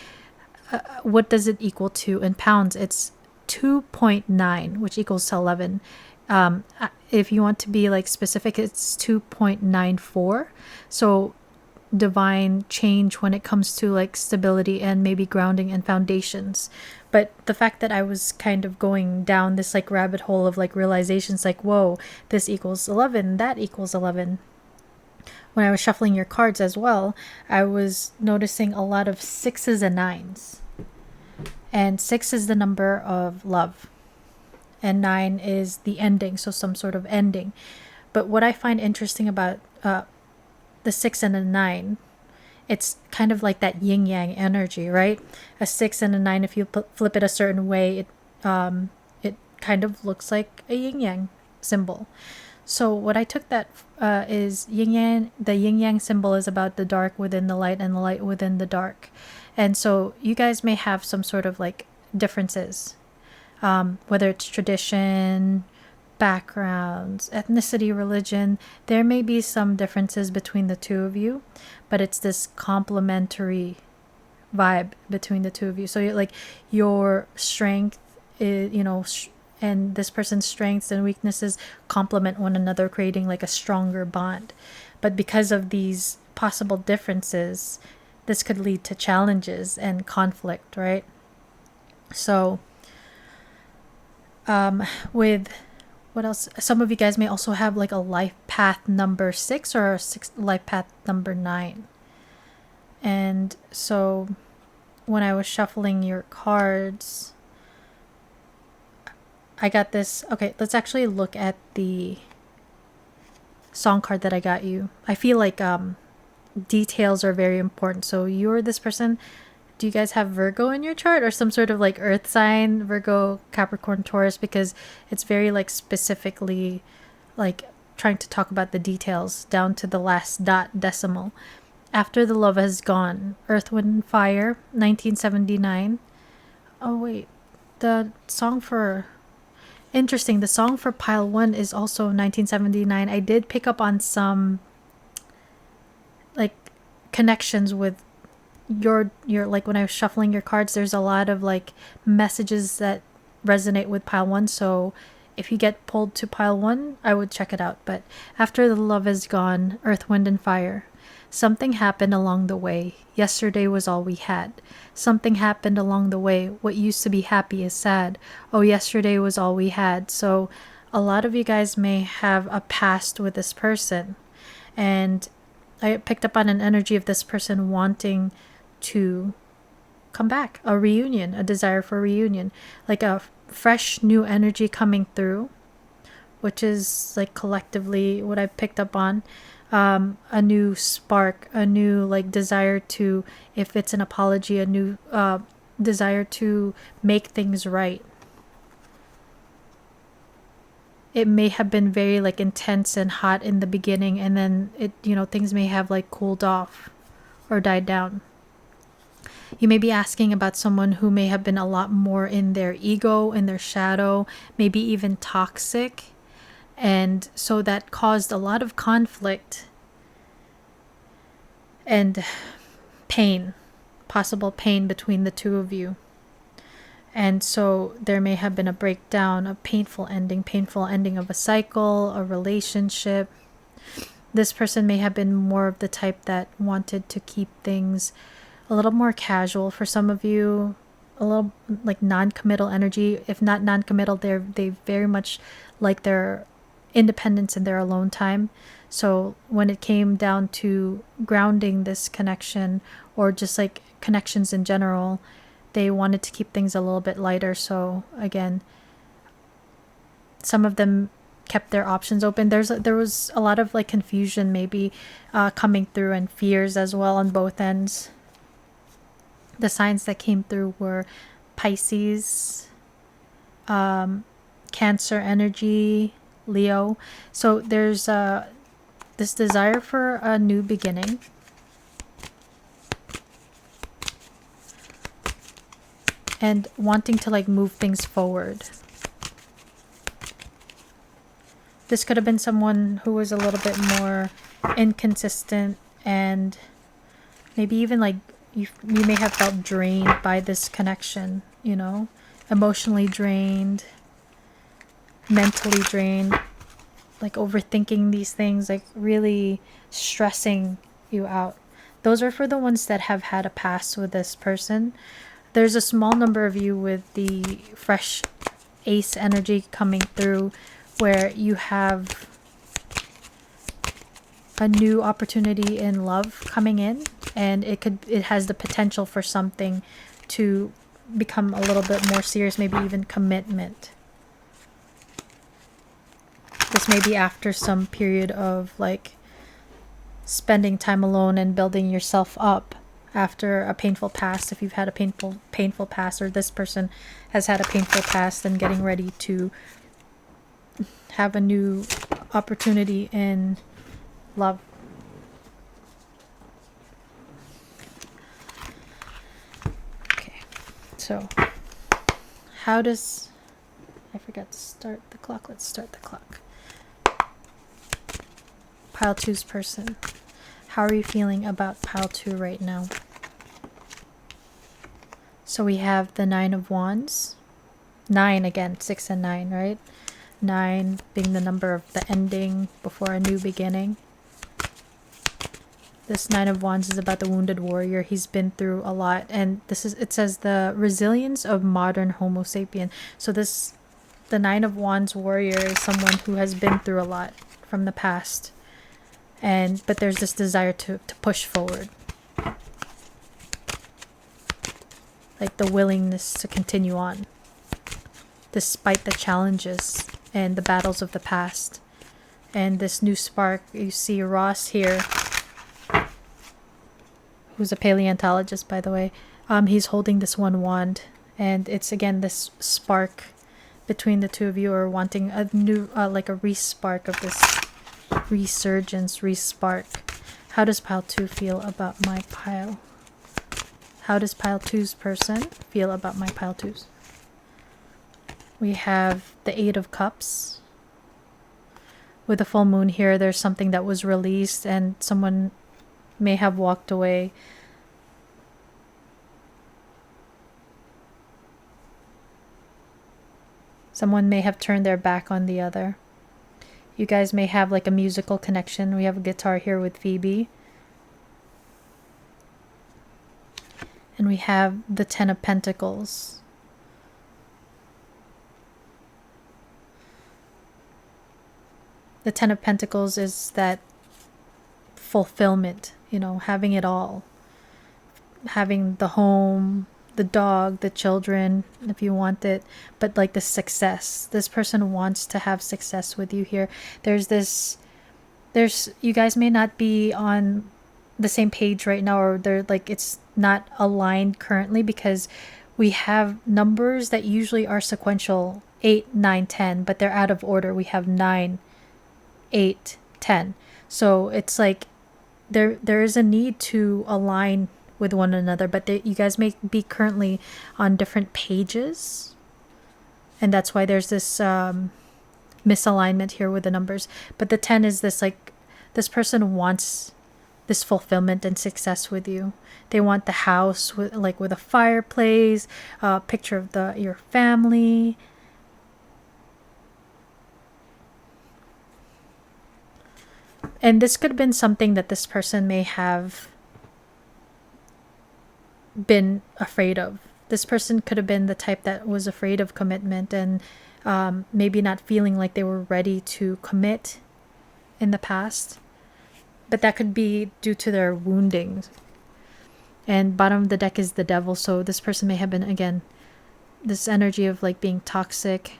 what does it equal to in pounds? It's 2.9, which equals to 11. If you want to be like specific, it's 2.94. So divine change when it comes to like stability and maybe grounding and foundations. But the fact that I was kind of going down this like rabbit hole of like realizations, like, whoa, this equals 11, that equals 11. When I was shuffling your cards as well, I was noticing a lot of 6s and 9s. And 6 is the number of love, and 9 is the ending, so some sort of ending. But what I find interesting about the 6 and the 9, it's kind of like that yin yang energy, right? A 6 and a 9, if you flip it a certain way, it kind of looks like a yin yang symbol. So what I took that is yin yang. The yin yang symbol is about the dark within the light and the light within the dark. And so you guys may have some sort of like differences, whether it's tradition, backgrounds, ethnicity, religion. There may be some differences between the two of you, but it's this complementary vibe between the two of you. So you're like, your strength is, and this person's strengths and weaknesses complement one another, creating like a stronger bond. But because of these possible differences, this could lead to challenges and conflict, right? So with What else? Some of you guys may also have like a life path number 6 or life path number 9. And so when I was shuffling your cards, I got this. Okay, let's actually look at the song card that I got you. I feel like details are very important. So you're this person. Do you guys have Virgo in your chart or some sort of like earth sign, Virgo, Capricorn, Taurus? Because it's very like specifically like trying to talk about the details down to the last dot decimal. After the love has gone, Earth, Wind, and Fire, 1979. Oh wait, the song for interesting. The song for pile 1 is also 1979. I did pick up on some like connections with your like when I was shuffling your cards, there's a lot of like messages that resonate with pile 1. So if you get pulled to pile 1, I would check it out. But after the love is gone, Earth, Wind, and Fire. Something happened along the way. Yesterday was all we had. Something happened along the way. What used to be happy is sad. Oh, yesterday was all we had. So a lot of you guys may have a past with this person. And I picked up on an energy of this person wanting to come back. A reunion, a desire for reunion. Like a fresh new energy coming through, which is like collectively what I picked up on. A new spark, a new like desire to, if it's an apology, a new desire to make things right. It may have been very like intense and hot in the beginning, and then it, you know, things may have like cooled off or died down. You may be asking about someone who may have been a lot more in their ego, in their shadow, maybe even toxic. And so that caused a lot of conflict and pain, possible pain between the two of you. And so there may have been a breakdown, a painful ending of a cycle, a relationship. This person may have been more of the type that wanted to keep things a little more casual. For some of you, a little like non-committal energy. If not non-committal, they very much like their independence and their alone time. So when it came down to grounding this connection, or just like connections in general, they wanted to keep things a little bit lighter. So again, some of them kept their options open. There was a lot of like confusion maybe coming through, and fears as well on both ends. The signs that came through were Pisces, Cancer energy, Leo. So there's this desire for a new beginning. And wanting to like move things forward. This could have been someone who was a little bit more inconsistent, and maybe even like you may have felt drained by this connection, you know, emotionally drained, mentally drained, like overthinking these things, like really stressing you out. Those are for the ones that have had a past with this person. There's a small number of you with the fresh ace energy coming through, where you have a new opportunity in love coming in, and it has the potential for something to become a little bit more serious, maybe even commitment. This may be after some period of like spending time alone and building yourself up after a painful past. If you've had a painful past, or this person has had a painful past, and getting ready to have a new opportunity in love. Okay, so how does, I forgot to start the clock. Let's start the clock. Pile 2's person. How are you feeling about pile 2 right now? So we have the 9 of Wands. 9 again, 6 and 9, right? 9 being the number of the ending before a new beginning. This 9 of Wands is about the wounded warrior. He's been through a lot, and it says the resilience of modern Homo sapien. So this the Nine of Wands warrior is someone who has been through a lot from the past. But there's this desire to push forward. Like the willingness to continue on. Despite the challenges and the battles of the past. And this new spark, you see Ross here, who's a paleontologist, by the way. He's holding this one wand. And it's, again, this spark between the two of you, or wanting a new, like a re-spark of this resurgence, re-spark. How does pile 2 feel about my pile? How does pile 2's person feel about my pile 2's? We have the 8 of Cups. With the full moon here, there's something that was released and someone may have walked away. Someone may have turned their back on the other. You guys may have like a musical connection. We have a guitar here with Phoebe. And we have the 10 of Pentacles. The 10 of Pentacles is that fulfillment, you know, having it all. Having the home, the dog, the children, if you want it, but like the success. This person wants to have success with you here. You guys may not be on the same page right now, or they're like, it's not aligned currently, because we have numbers that usually are sequential, 8, 9, 10, but they're out of order. We have 9, 8, 10. So it's like there is a need to align with one another, but you guys may be currently on different pages, and that's why there's this misalignment here with the numbers. But the 10 is this, like, this person wants this fulfillment and success with you. They want the house with a fireplace, a picture of your family. And this could have been something that this person may have been afraid of. This person could have been the type that was afraid of commitment and maybe not feeling like they were ready to commit in the past. But that could be due to their woundings. And bottom of the deck is the Devil. So this person may have been, again, this energy of like being toxic.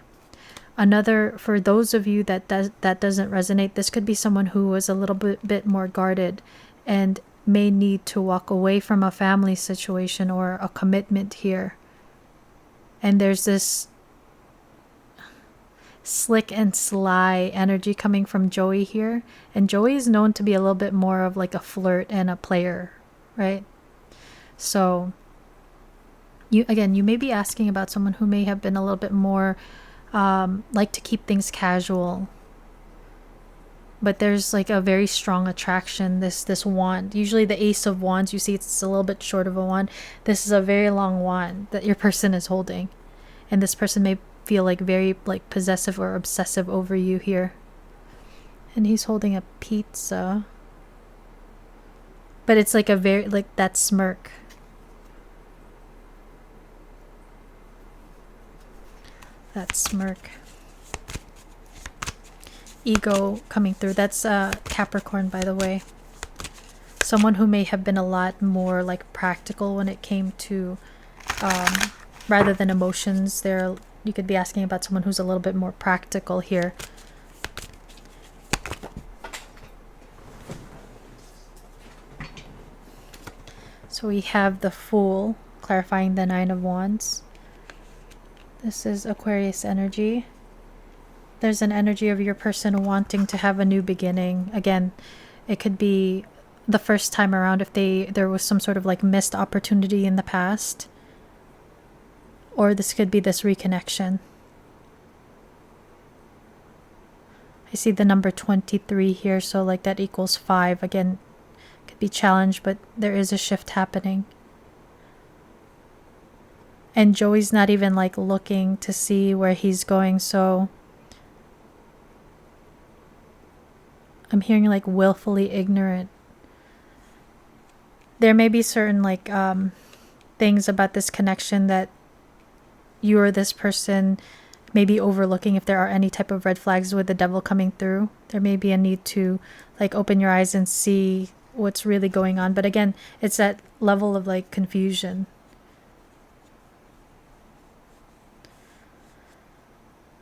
Another, for those of you that doesn't resonate, this could be someone who was a little bit more guarded and may need to walk away from a family situation or a commitment here. And there's this slick and sly energy coming from Joey here. And Joey is known to be a little bit more of like a flirt and a player, right? So you may be asking about someone who may have been a little bit more like to keep things casual, but there's like a very strong attraction. This wand, usually the Ace of Wands, you see it's a little bit short of a wand. This is a very long wand that your person is holding, and this person may feel like very like possessive or obsessive over you here. And he's holding a pizza, but it's like a very, like, that smirk. That smirk. Ego coming through. That's Capricorn, by the way. Someone who may have been a lot more like practical when it came to rather than emotions. You could be asking about someone who's a little bit more practical here. So we have the Fool, clarifying the 9 of Wands. This is Aquarius energy. There's an energy of your person wanting to have a new beginning. Again, it could be the first time around if there was some sort of like missed opportunity in the past. Or this could be this reconnection. I see the number 23 here, so like that equals 5. Again, could be challenged, but there is a shift happening. And Joey's not even like looking to see where he's going, so I'm hearing like willfully ignorant. There may be certain like things about this connection that you or this person maybe overlooking if there are any type of red flags with the devil coming through. There may be a need to like open your eyes and see what's really going on. But again, it's that level of like confusion.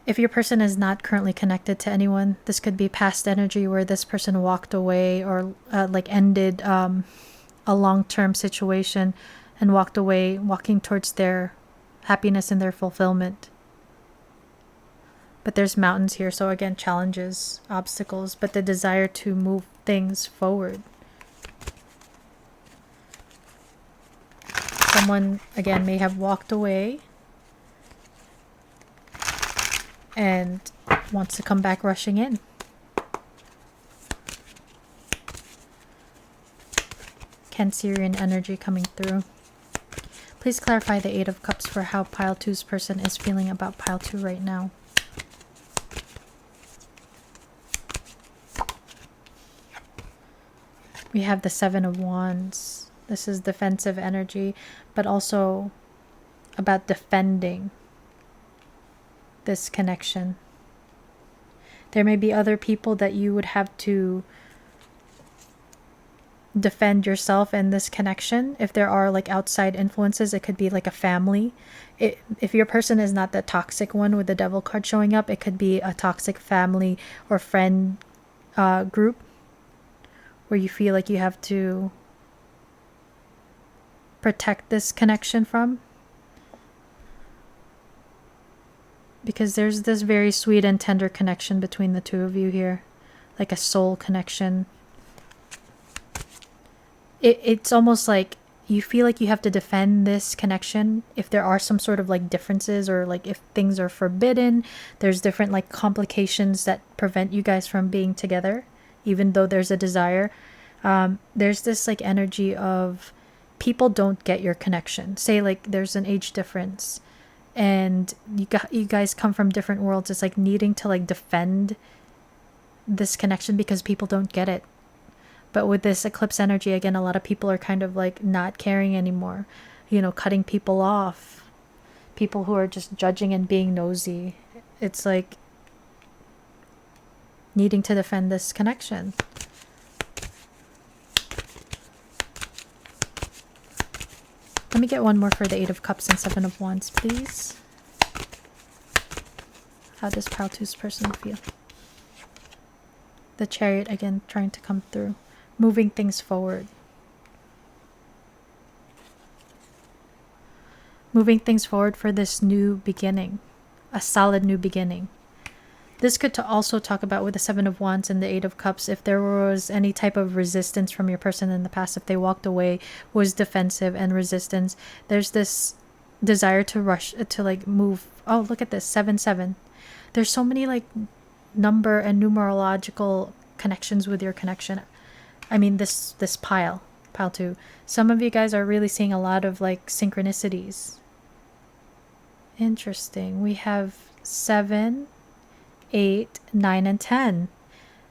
If your person is not currently connected to anyone, this could be past energy where this person walked away or like ended a long-term situation and walked away, walking towards their happiness and their fulfillment. But there's mountains here, so again, challenges, obstacles, but the desire to move things forward. Someone, again, may have walked away and wants to come back rushing in. Cancerian energy coming through. Please clarify the Eight of Cups for how Pile 2's person is feeling about Pile 2 right now. We have the Seven of Wands. This is defensive energy, but also about defending this connection. There may be other people that you would have to defend yourself in this connection. If there are like outside influences, it could be like a family. If your person is not the toxic one with the devil card showing up, it could be a toxic family or friend group where you feel like you have to protect this connection from. Because there's this very sweet and tender connection between the two of you here. Like a soul connection. It's almost like you feel like you have to defend this connection if there are some sort of like differences, or like if things are forbidden. There's different like complications that prevent you guys from being together, even though there's a desire. There's this like energy of people don't get your connection. Say like there's an age difference and you guys come from different worlds. It's like needing to like defend this connection because people don't get it. But with this eclipse energy, again, a lot of people are kind of like not caring anymore, you know, cutting people off, people who are just judging and being nosy. It's like needing to defend this connection. Let me get one more for the Eight of Cups and Seven of Wands, please. How does Pile 2's person feel? The Chariot, again, trying to come through. Moving things forward. Moving things forward for this new beginning. A solid new beginning. This could also talk about with the Seven of Wands and the Eight of Cups, if there was any type of resistance from your person in the past, if they walked away, was defensive and resistance. There's this desire to rush, to like move. Oh, look at this, 7-7. There's so many like number and numerological connections with your connection. I mean, this pile 2. Some of you guys are really seeing a lot of like synchronicities. Interesting. We have 7, 8, 9, and 10.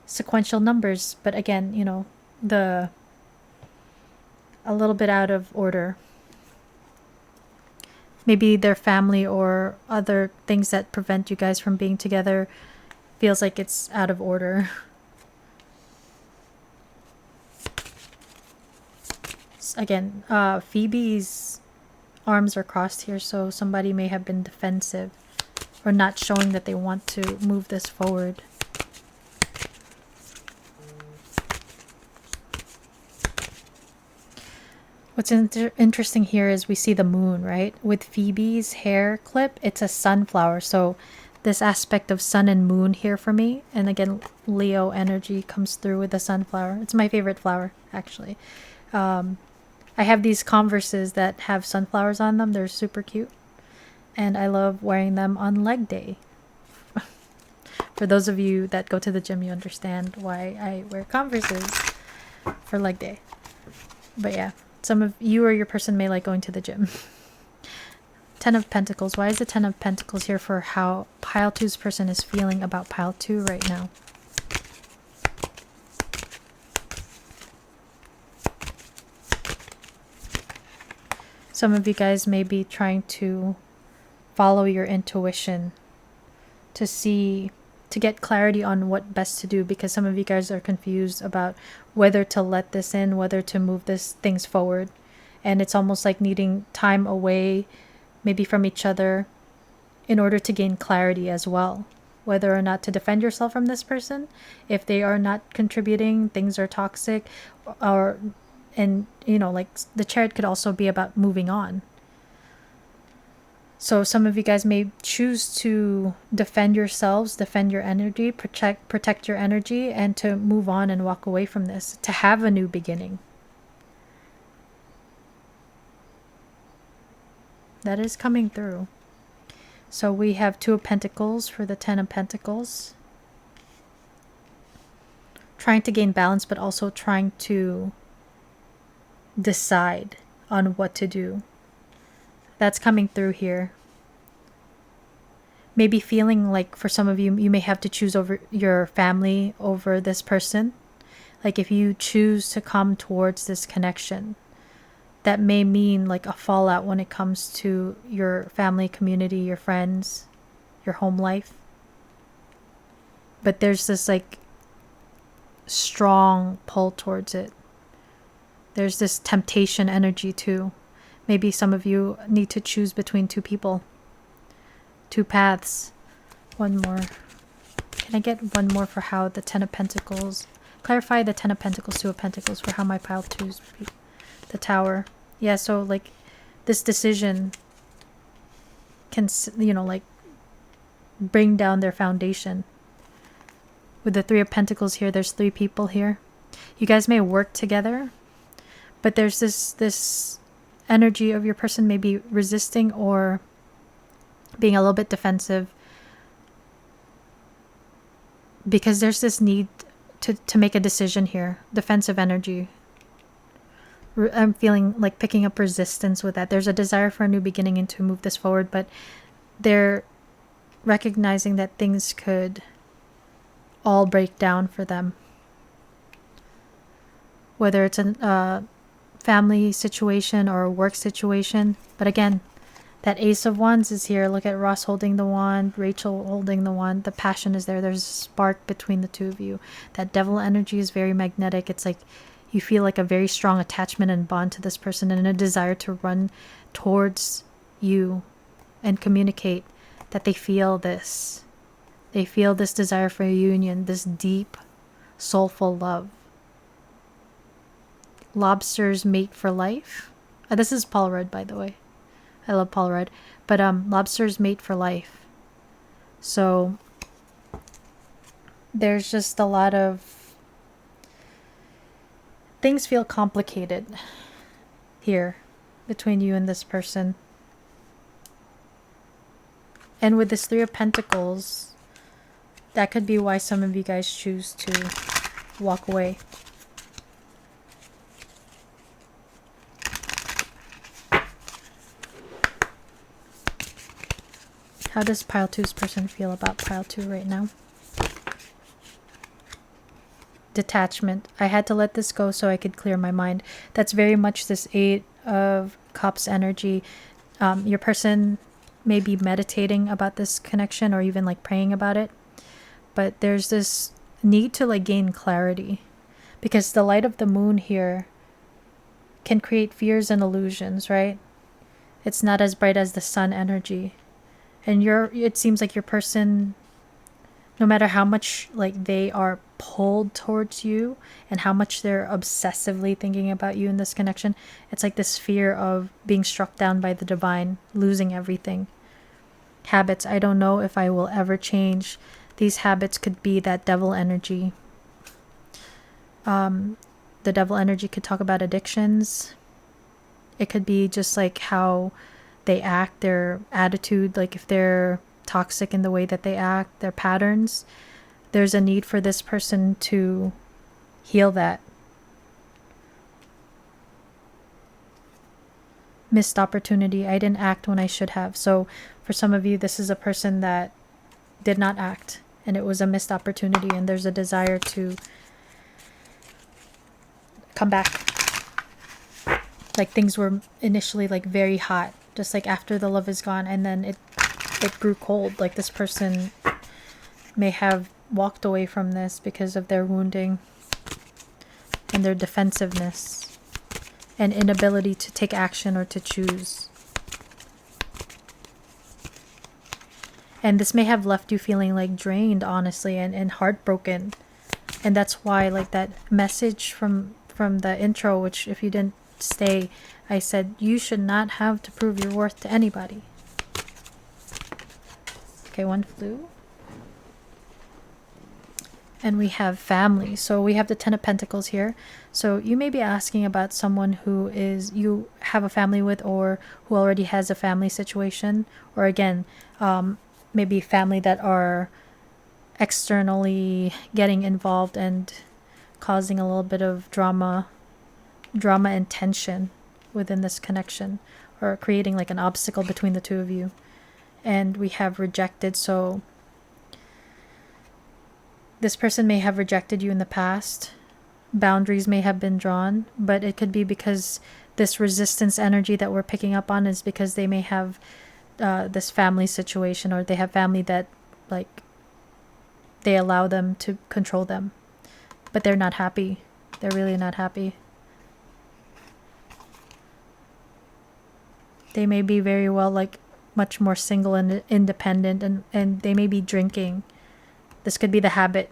Sequential numbers, but again, you know, a little bit out of order. Maybe their family or other things that prevent you guys from being together feels like it's out of order. Again, Phoebe's arms are crossed here, so somebody may have been defensive or not showing that they want to move this forward. What's interesting here is we see the moon, right? With Phoebe's hair clip, it's a sunflower. So this aspect of sun and moon here for me. And again, Leo energy comes through with the sunflower. It's my favorite flower, actually. I have these Converses that have sunflowers on them. They're super cute. And I love wearing them on leg day. For those of you that go to the gym, you understand why I wear Converses for leg day. But yeah. Some of you or your person may like going to the gym. 10 of Pentacles. Why is the 10 of Pentacles here for how Pile 2's person is feeling about Pile 2 right now? Some of you guys may be trying to follow your intuition to see, to get clarity on what best to do, because some of you guys are confused about whether to let this in, whether to move this things forward. And it's almost like needing time away, maybe from each other, in order to gain clarity as well. Whether or not to defend yourself from this person, if they are not contributing, things are toxic, or, and you know, like the Chariot could also be about moving on. So some of you guys may choose to defend yourselves, defend your energy, protect your energy, and to move on and walk away from this, to have a new beginning. That is coming through. So we have Two of Pentacles for the Ten of Pentacles. Trying to gain balance, but also trying to decide on what to do. That's coming through here. Maybe feeling like for some of you, you may have to choose over your family over this person. Like if you choose to come towards this connection, that may mean like a fallout when it comes to your family, community, your friends, your home life. But there's this like strong pull towards it. There's this temptation energy too. Maybe some of you need to choose between two people, two paths. One more. Can I get one more for how the Ten of Pentacles? Clarify the Ten of Pentacles, Two of Pentacles for how my pile twos. The Tower. Yeah, so like this decision can, you know, like bring down their foundation. With the Three of Pentacles here, there's three people here. You guys may work together, but there's this energy of your person maybe resisting or being a little bit defensive, because there's this need to make a decision here. Defensive energy. I'm feeling like picking up resistance with that. There's a desire for a new beginning and to move this forward, but they're recognizing that things could all break down for them. Whether it's a family situation or a work situation. But again, that Ace of Wands is here. Look at Ross holding the wand, Rachel holding the wand. The passion is there. There's a spark between the two of you. That Devil energy is very magnetic. It's like you feel like a very strong attachment and bond to this person, and a desire to run towards you and communicate that they feel this. They feel this desire for a union, this deep, soulful love. Lobsters mate for life. This is Paul Rudd, by the way. I love Paul Rudd. But lobsters mate for life. So there's just a lot of things feel complicated here between you and this person. And with this Three of Pentacles, that could be why some of you guys choose to walk away. How does pile two's person feel about pile two right now? Detachment. I had to let this go so I could clear my mind. That's very much this Eight of Cups energy. Your person may be meditating about this connection or even like praying about it. But there's this need to like gain clarity, because the light of the moon here can create fears and illusions, right? It's not as bright as the sun energy. And it seems like your person, no matter how much like they are pulled towards you and how much they're obsessively thinking about you in this connection, it's like this fear of being struck down by the divine, losing everything. Habits. I don't know if I will ever change. These habits could be that devil energy. The devil energy could talk about addictions. It could be just like how they act, their attitude, like if they're toxic in the way that they act, their patterns. There's a need for this person to heal that. Missed opportunity. I didn't act when I should have. So for some of you, this is a person that did not act, and it was a missed opportunity, and there's a desire to come back. Like things were initially like very hot, just like after the love is gone, and then it grew cold. Like this person may have walked away from this because of their wounding and their defensiveness and inability to take action or to choose. And this may have left you feeling like drained, honestly, and heartbroken. And that's why, like, that message from the intro, which if you didn't stay, I said you should not have to prove your worth to anybody. Okay, one flew. And we have family. So we have the Ten of Pentacles here. So you may be asking about someone who is you have a family with, or who already has a family situation, or again, maybe family that are externally getting involved and causing a little bit of drama and tension within this connection, or creating like an obstacle between the two of you. And we have rejected. So this person may have rejected you in the past. Boundaries may have been drawn, but it could be because this resistance energy that we're picking up on is because they may have this family situation, or they have family that, like, they allow them to control them, but they're not happy. They're really not happy. They may be very well, like, much more single and independent, and they may be drinking. This could be the habit.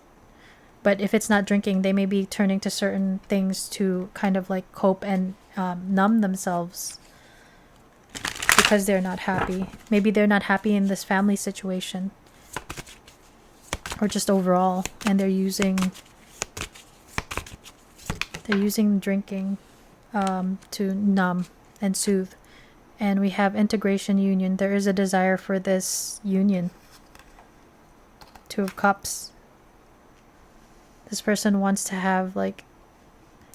But if it's not drinking, they may be turning to certain things to kind of like cope and numb themselves because they're not happy. Maybe they're not happy in this family situation, or just overall, and they're using drinking to numb and soothe. And we have integration, union. There is a desire for this union. Two of Cups. This person wants to have, like,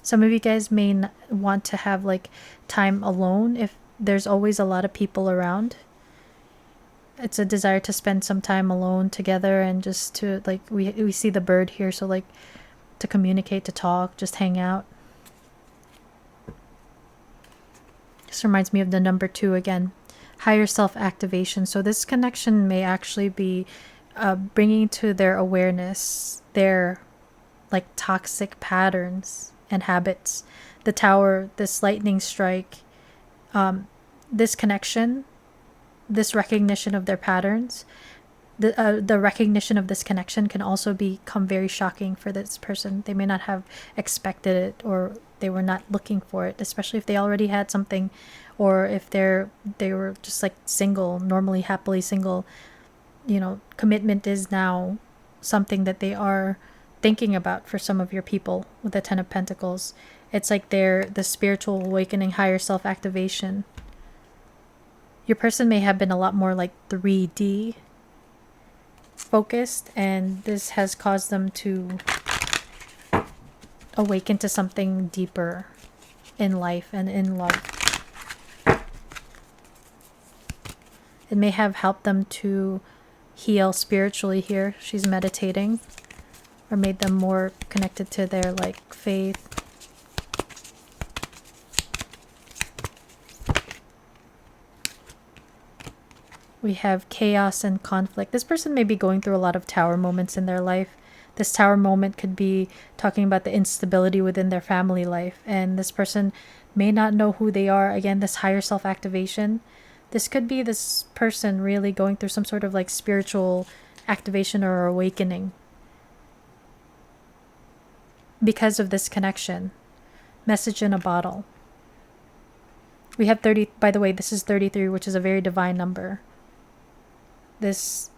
some of you guys may want to have like time alone if there's always a lot of people around. It's a desire to spend some time alone together, and just to, like, we see the bird here, so like to communicate, to talk, just hang out. This reminds me of the number 2 again. Higher self activation. So this connection may actually be bringing to their awareness their, like, toxic patterns and habits. The Tower, this lightning strike, this connection, this recognition of their patterns, the recognition of this connection can also become very shocking for this person. They may not have expected it, or they were not looking for it, especially if they already had something, or if they were just like single, normally happily single. You know, commitment is now something that they are thinking about for some of your people with the Ten of Pentacles. It's like they're the spiritual awakening, higher self-activation. Your person may have been a lot more like 3D focused, and this has caused them to awaken to something deeper in life and in love. It may have helped them to heal spiritually here. She's meditating, or made them more connected to their, like, faith. We have chaos and conflict. This person may be going through a lot of Tower moments in their life. This Tower moment could be talking about the instability within their family life, and this person may not know who they are. Again, this higher self-activation. This could be this person really going through some sort of, like, spiritual activation or awakening because of this connection. Message in a bottle. We have 30, by the way, this is 33, which is a very divine number. This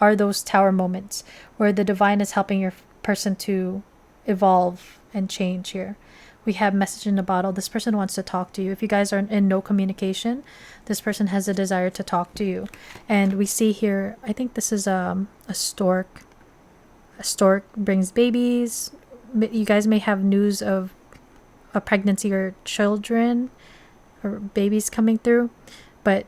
are those Tower moments where the divine is helping your person to evolve and change here. We have message in a bottle. This person wants to talk to you. If you guys are in no communication, this person has a desire to talk to you. And we see here, I think this is a stork. A stork brings babies. You guys may have news of a pregnancy or children or babies coming through, but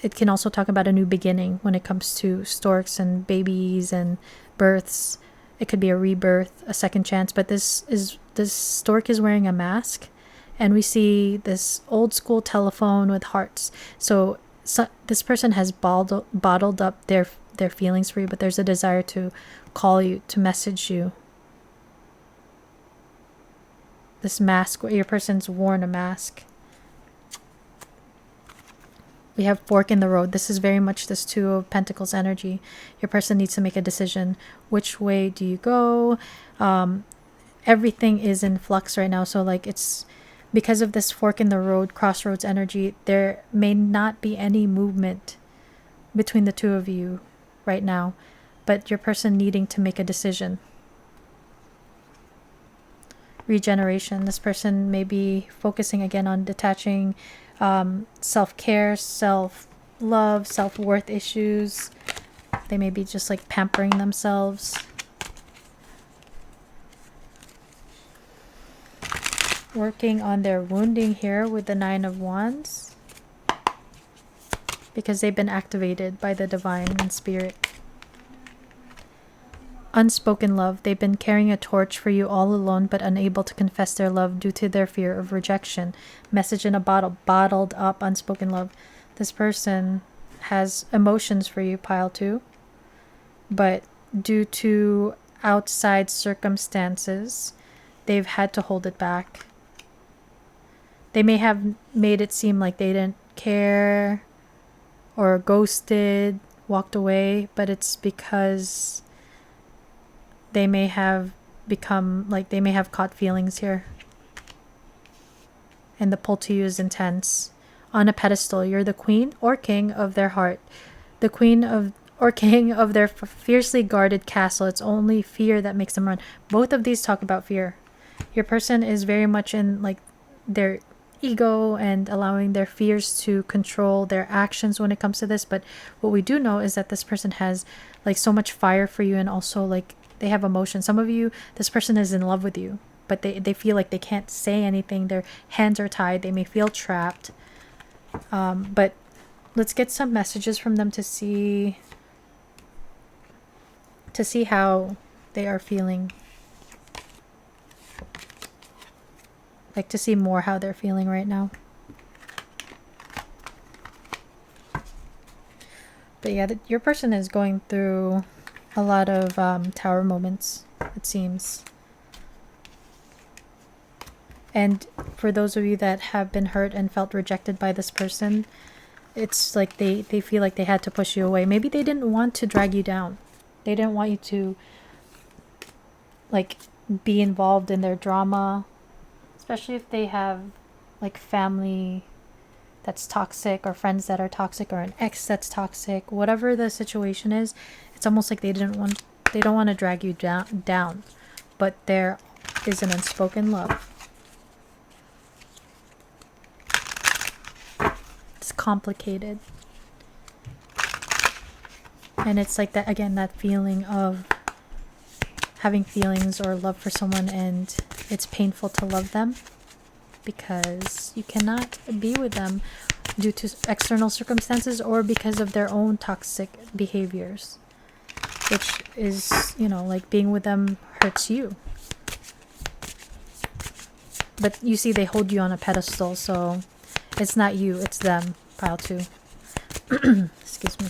it can also talk about a new beginning when it comes to storks and babies and births. It could be a rebirth, a second chance, but this stork is wearing a mask, and we see this old school telephone with hearts. So So this person has bottled up their feelings for you, but there's a desire to call you, to message you. This mask, your person's worn a mask. We have fork in the road. This is very much this Two of Pentacles energy. Your person needs to make a decision. Which way do you go? Everything is in flux right now. So like it's because of this fork in the road, crossroads energy, there may not be any movement between the two of you right now, but your person needing to make a decision. Regeneration. This person may be focusing again on detaching self-care, self-love, self-worth issues. They may be just like pampering themselves. Working on their wounding here with the Nine of Wands, because they've been activated by the divine and spirit. Unspoken love. They've been carrying a torch for you all alone, but unable to confess their love due to their fear of rejection. Message in a bottle. Bottled up unspoken love. This person has emotions for you, pile 2, but due to outside circumstances, they've had to hold it back. They may have made it seem like they didn't care or ghosted, walked away, but it's because they may have become like they may have caught feelings here. And the pull to you is intense. On a pedestal, you're the queen or king of their heart. The queen of or king of their fiercely guarded castle. It's only fear that makes them run. Both of these talk about fear. Your person is very much in like their ego and allowing their fears to control their actions when it comes to this. But what we do know is that this person has like so much fire for you, and also like they have emotion. Some of you, this person is in love with you, but they feel like they can't say anything. Their hands are tied. They may feel trapped. But let's get some messages from them to see how they are feeling. Like to see more how they're feeling right now. But yeah, your person is going through a lot of tower moments, it seems. And for those of you that have been hurt and felt rejected by this person, it's like they feel like they had to push you away. Maybe they didn't want to drag you down. They didn't want you to like be involved in their drama, especially if they have like family that's toxic or friends that are toxic or an ex that's toxic. Whatever the situation is, it's almost like they don't want to drag you down, but there is an unspoken love. It's complicated. And it's like that again, that feeling of having feelings or love for someone, and it's painful to love them because you cannot be with them due to external circumstances or because of their own toxic behaviors, which is, you know, like being with them hurts you. But you see, they hold you on a pedestal, so it's not you, it's them. Pile 2. Excuse me.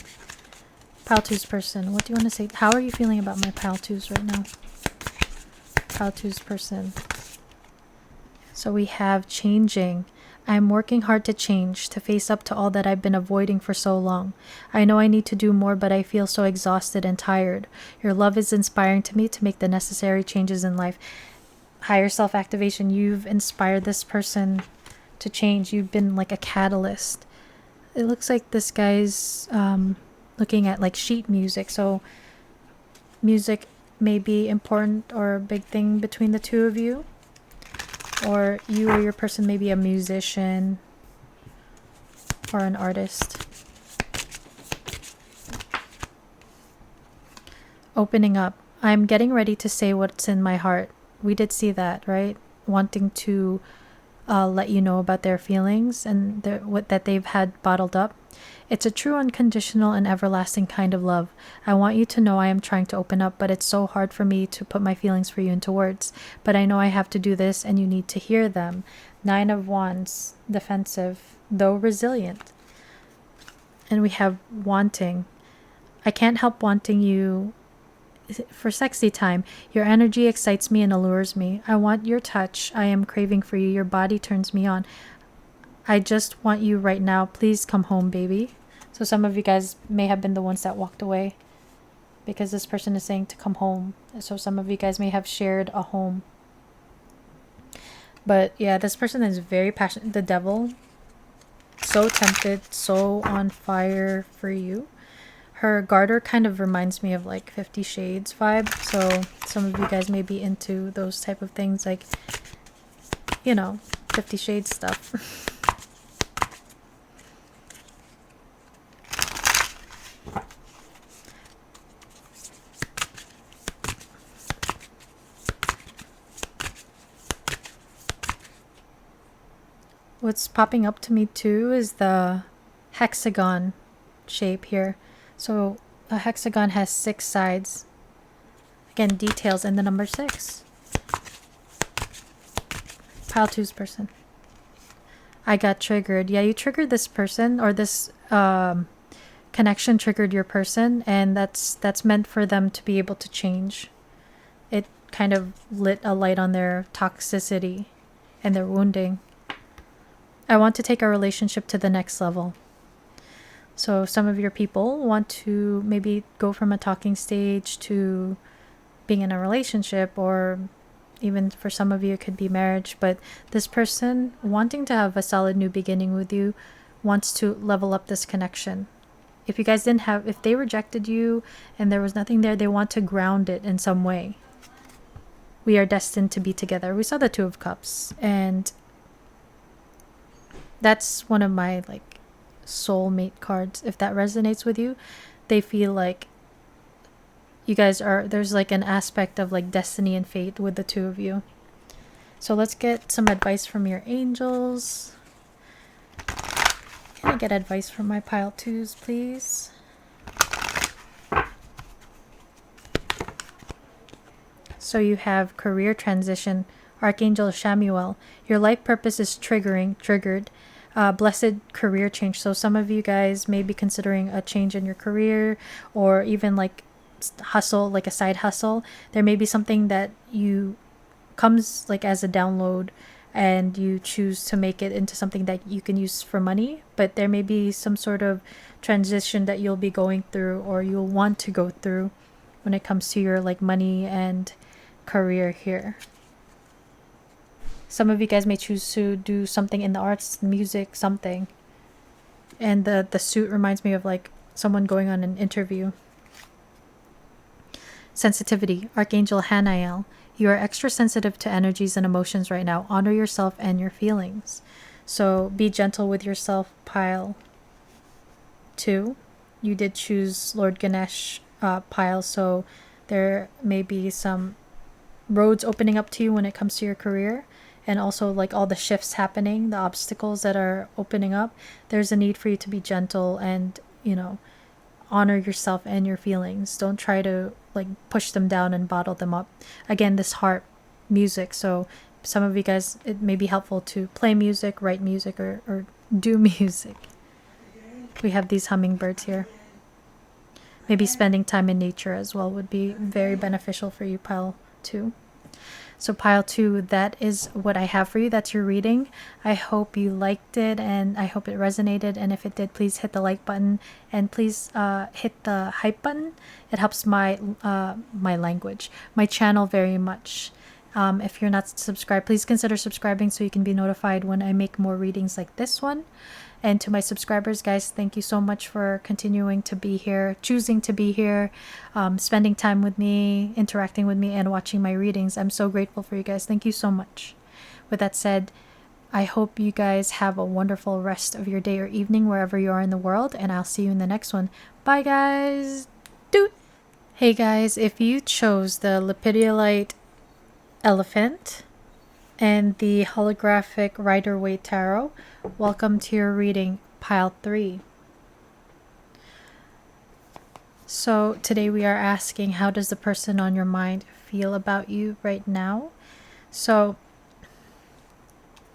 Pile 2's person, what do you want to say? How are you feeling about my pile 2's right now? Pile 2's person. So we have changing. I'm working hard to change, to face up to all that I've been avoiding for so long. I know I need to do more, but I feel so exhausted and tired. Your love is inspiring to me to make the necessary changes in life. Higher self-activation. You've inspired this person to change. You've been like a catalyst. It looks like this guy's looking at like sheet music. So music may be important or a big thing between the two of you. Or you or your person may be a musician or an artist. Opening up. I'm getting ready to say what's in my heart. We did see that, right? Wanting to let you know about their feelings and what that they've had bottled up. It's a true, unconditional, and everlasting kind of love. I want you to know I am trying to open up, but it's so hard for me to put my feelings for you into words. But I know I have to do this, and you need to hear them. 9 of Wands, defensive, though resilient. And we have wanting. I can't help wanting you for sexy time. Your energy excites me and allures me. I want your touch. I am craving for you. Your body turns me on. I just want you right now. Please come home, baby. So some of you guys may have been the ones that walked away because this person is saying to come home. So some of you guys may have shared a home. But yeah, this person is very passionate. The devil, so tempted, so on fire for you. Her garter kind of reminds me of like 50 Shades vibe. So some of you guys may be into those type of things, like, you know, 50 Shades stuff. What's popping up to me too is the hexagon shape here. So a hexagon has 6 sides. Again, details and the number 6. Pile 2's person. I got triggered. Yeah, you triggered this person, or this connection triggered your person, and that's meant for them to be able to change. It kind of lit a light on their toxicity and their wounding. I want to take our relationship to the next level. So some of your people want to maybe go from a talking stage to being in a relationship, or even for some of you it could be marriage. But this person wanting to have a solid new beginning with you wants to level up this connection. If you guys didn't have, if they rejected you and there was nothing there, they want to ground it in some way. We are destined to be together. We saw the 2 of Cups, and that's one of my like soulmate cards. If that resonates with you, they feel like you guys are, there's like an aspect of like destiny and fate with the 2 of you. So let's get some advice from your angels. Can I get advice from my pile 2s, please? So you have career transition. Archangel Shamuel. Your life purpose is triggered. Blessed career change. So some of you guys may be considering a change in your career, or even like hustle, like a side hustle. There may be something that you comes like as a download, and you choose to make it into something that you can use for money. But there may be some sort of transition that you'll be going through, or you'll want to go through, when it comes to your like money and career here. Some of you guys may choose to do something in the arts, music, something. And the suit reminds me of like someone going on an interview. Sensitivity. Archangel Hanael. You are extra sensitive to energies and emotions right now. Honor yourself and your feelings. So be gentle with yourself, pile 2. You did choose Lord Ganesh, pile, so there may be some roads opening up to you when it comes to your career. And also like all the shifts happening, the obstacles that are opening up, there's a need for you to be gentle and, you know, honor yourself and your feelings. Don't try to like push them down and bottle them up. Again, this heart, music. So some of you guys, it may be helpful to play music, write music, or do music. We have these hummingbirds here. Maybe spending time in nature as well would be very beneficial for you, pile 2. So pile 2, that is what I have for you. That's your reading. I hope you liked it, and I hope it resonated. And if it did, please hit the like button, and please hit the hype button. It helps my my channel very much. If you're not subscribed, please consider subscribing so you can be notified when I make more readings like this one. And to my subscribers, guys, thank you so much for continuing to be here, choosing to be here, spending time with me, interacting with me, and watching my readings. I'm so grateful for you guys. Thank you so much. With that said, I hope you guys have a wonderful rest of your day or evening wherever you are in the world, and I'll see you in the next one. Bye, guys. Doot. Hey, guys, if you chose the Lepidolite Elephant and the holographic Rider-Waite Tarot, welcome to your reading, pile 3. So today we are asking, how does the person on your mind feel about you right now? So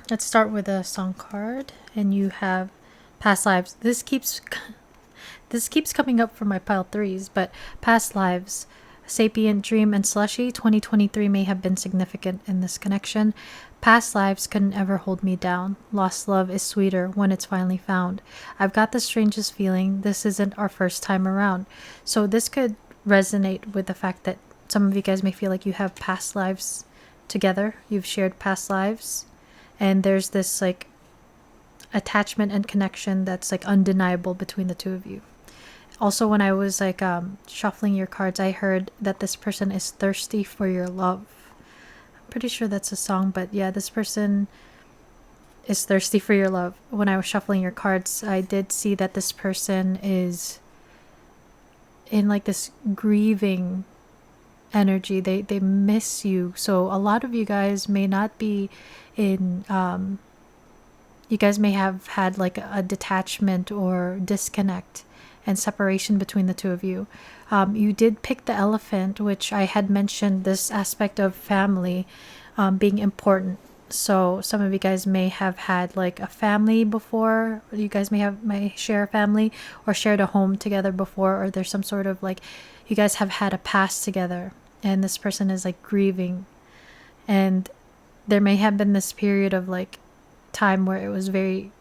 let's start with a song card, and you have past lives. This keeps This keeps coming up for my pile threes, but past lives. Sapient Dream and Slushy 2023 may have been significant in this connection. Past lives couldn't ever hold me down. Lost love is sweeter when it's finally found. I've got the strangest feeling this isn't our first time around. So this could resonate with the fact that some of you guys may feel like you have past lives together. You've shared past lives. And there's this like attachment and connection that's like undeniable between the two of you. Also, when I was like shuffling your cards, I heard that this person is thirsty for your love. I'm pretty sure that's a song, but yeah, this person is thirsty for your love. When I was shuffling your cards, I did see that this person is in like this grieving energy. They miss you. So a lot of you guys may not be in you guys may have had like a detachment or disconnect and separation between the two of you. You did pick the elephant, which I had mentioned this aspect of family being important. So some of you guys may have had like a family before. You guys may share a family or shared a home together before, or there's some sort of like you guys have had a past together, and this person is like grieving, and there may have been this period of like time where it was very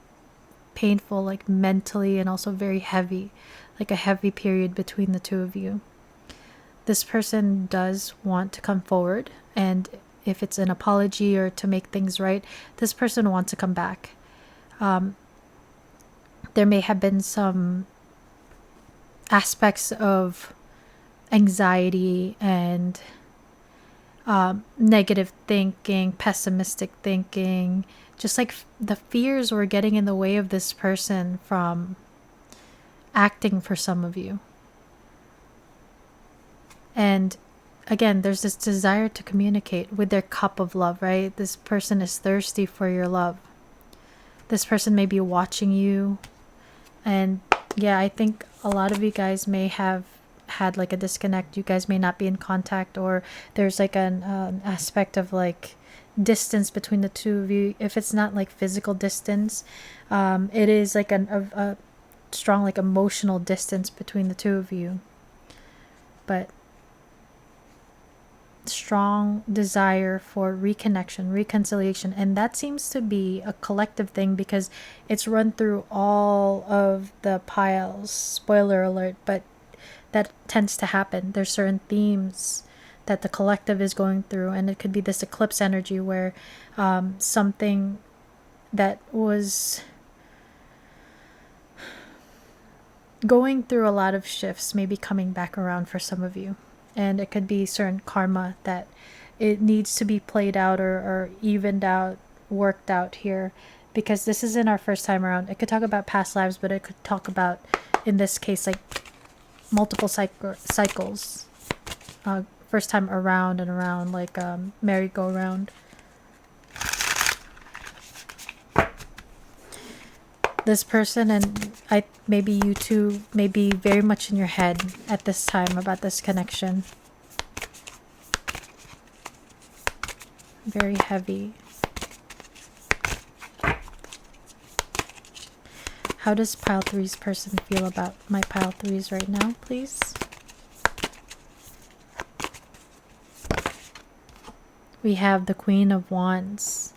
painful, like mentally, and also very heavy, like a heavy period between the two of you. This person does want to come forward, and if it's an apology or to make things right, this person wants to come back. There may have been some aspects of anxiety and negative thinking, pessimistic thinking, just like the fears were getting in the way of this person from acting for some of you. And again, there's this desire to communicate with their cup of love, right? This person is thirsty for your love. This person may be watching you. And yeah, I think a lot of you guys may have had like a disconnect. You guys may not be in contact, or there's like an aspect of like distance between the two of you. If it's not like physical distance, it is like a strong like emotional distance between the two of you. But strong desire for reconnection, reconciliation, and that seems to be a collective thing because it's run through all of the piles. Spoiler alert, but that tends to happen. There's certain themes that the collective is going through, and it could be this eclipse energy where something that was going through a lot of shifts may be coming back around for some of you. And it could be certain karma that it needs to be played out or evened out, worked out here, because this isn't our first time around. It could talk about past lives, but it could talk about, in this case, like multiple cycles. First time around and around, like merry-go-round. This person and maybe you two may be very much in your head at this time about this connection. Very heavy. How does pile three's person feel about my pile threes right now, please? We have the Queen of Wands.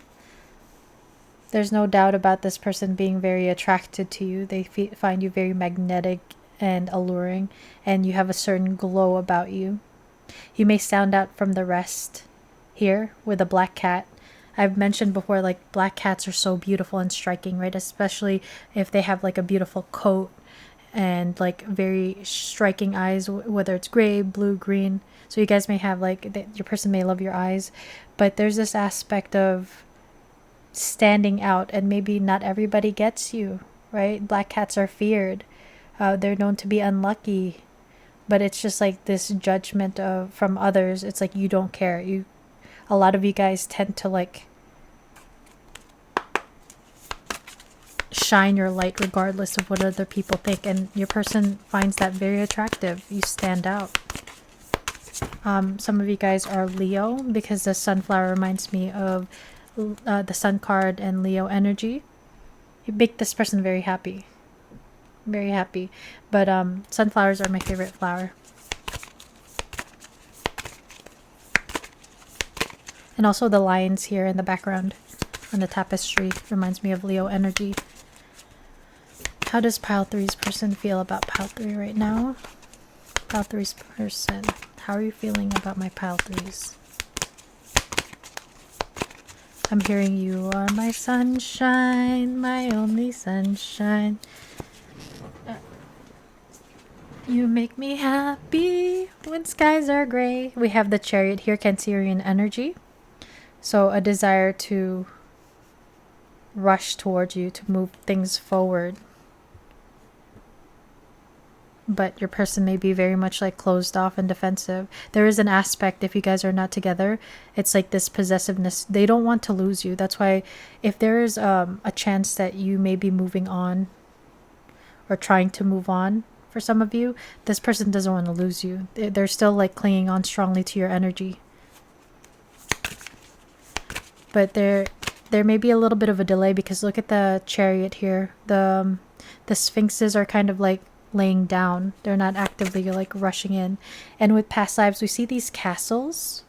There's no doubt about this person being very attracted to you. They find you very magnetic and alluring, and you have a certain glow about you. You may stand out from the rest here with a black cat. I've mentioned before, like, black cats are so beautiful and striking, right? Especially if they have like a beautiful coat and like very striking eyes, whether it's gray, blue, green. So you guys may have like, your person may love your eyes, but there's this aspect of standing out, and maybe not everybody gets you, right? Black cats are feared. They're known to be unlucky, but it's just like this judgment from others. It's like you don't care. A lot of you guys tend to like shine your light regardless of what other people think, and your person finds that very attractive. You stand out. Some of you guys are Leo, because the sunflower reminds me of the sun card and Leo energy. You make this person very happy. very happy. But sunflowers are my favorite flower. And also the lions here in the background on the tapestry reminds me of Leo energy. How does pile three's person feel about pile three right now? Pile three's person, how are you feeling about my pile threes? I'm hearing you are my sunshine, my only sunshine. You make me happy when skies are gray. We have the Chariot here, Cancerian energy. So a desire to rush towards you, to move things forward. But your person may be very much like closed off and defensive. There is an aspect, if you guys are not together, it's like this possessiveness. They don't want to lose you. That's why if there is a chance that you may be moving on or trying to move on, for some of you, this person doesn't want to lose you. They're still like clinging on strongly to your energy. But there may be a little bit of a delay because look at the Chariot here. The Sphinxes are kind of like laying down. They're not actively like rushing in. And with past lives, we see these castles.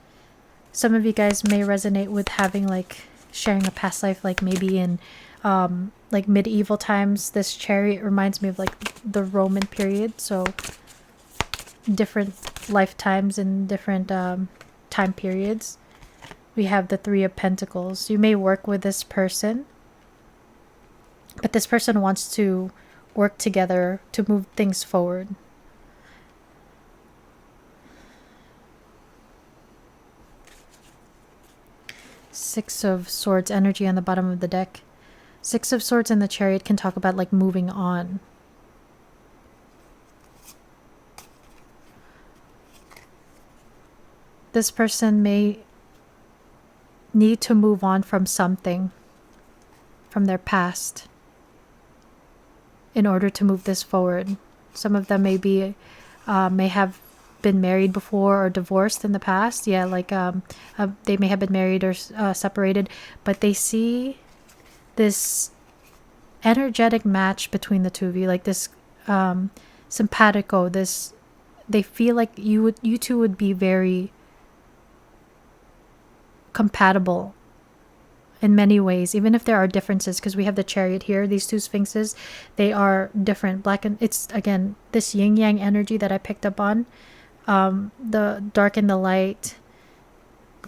Some of you guys may resonate with having like sharing a past life, like maybe in like medieval times. This Chariot reminds me of like the Roman period. So different lifetimes and different time periods. We have the Three of Pentacles. You may work with this person, but this person wants to work together to move things forward. Six of Swords energy on the bottom of the deck. Six of Swords and the Chariot can talk about like moving on. This person may need to move on from something from their past in order to move this forward. Some of them may have been married before or divorced in the past. Yeah, like they may have been married or separated, but they see this energetic match between the two of you, like this simpatico. This, they feel like you two would be very compatible in many ways, even if there are differences, because we have the Chariot here. These two Sphinxes, they are different. Black and it's again this yin yang energy that I picked up on, the dark and the light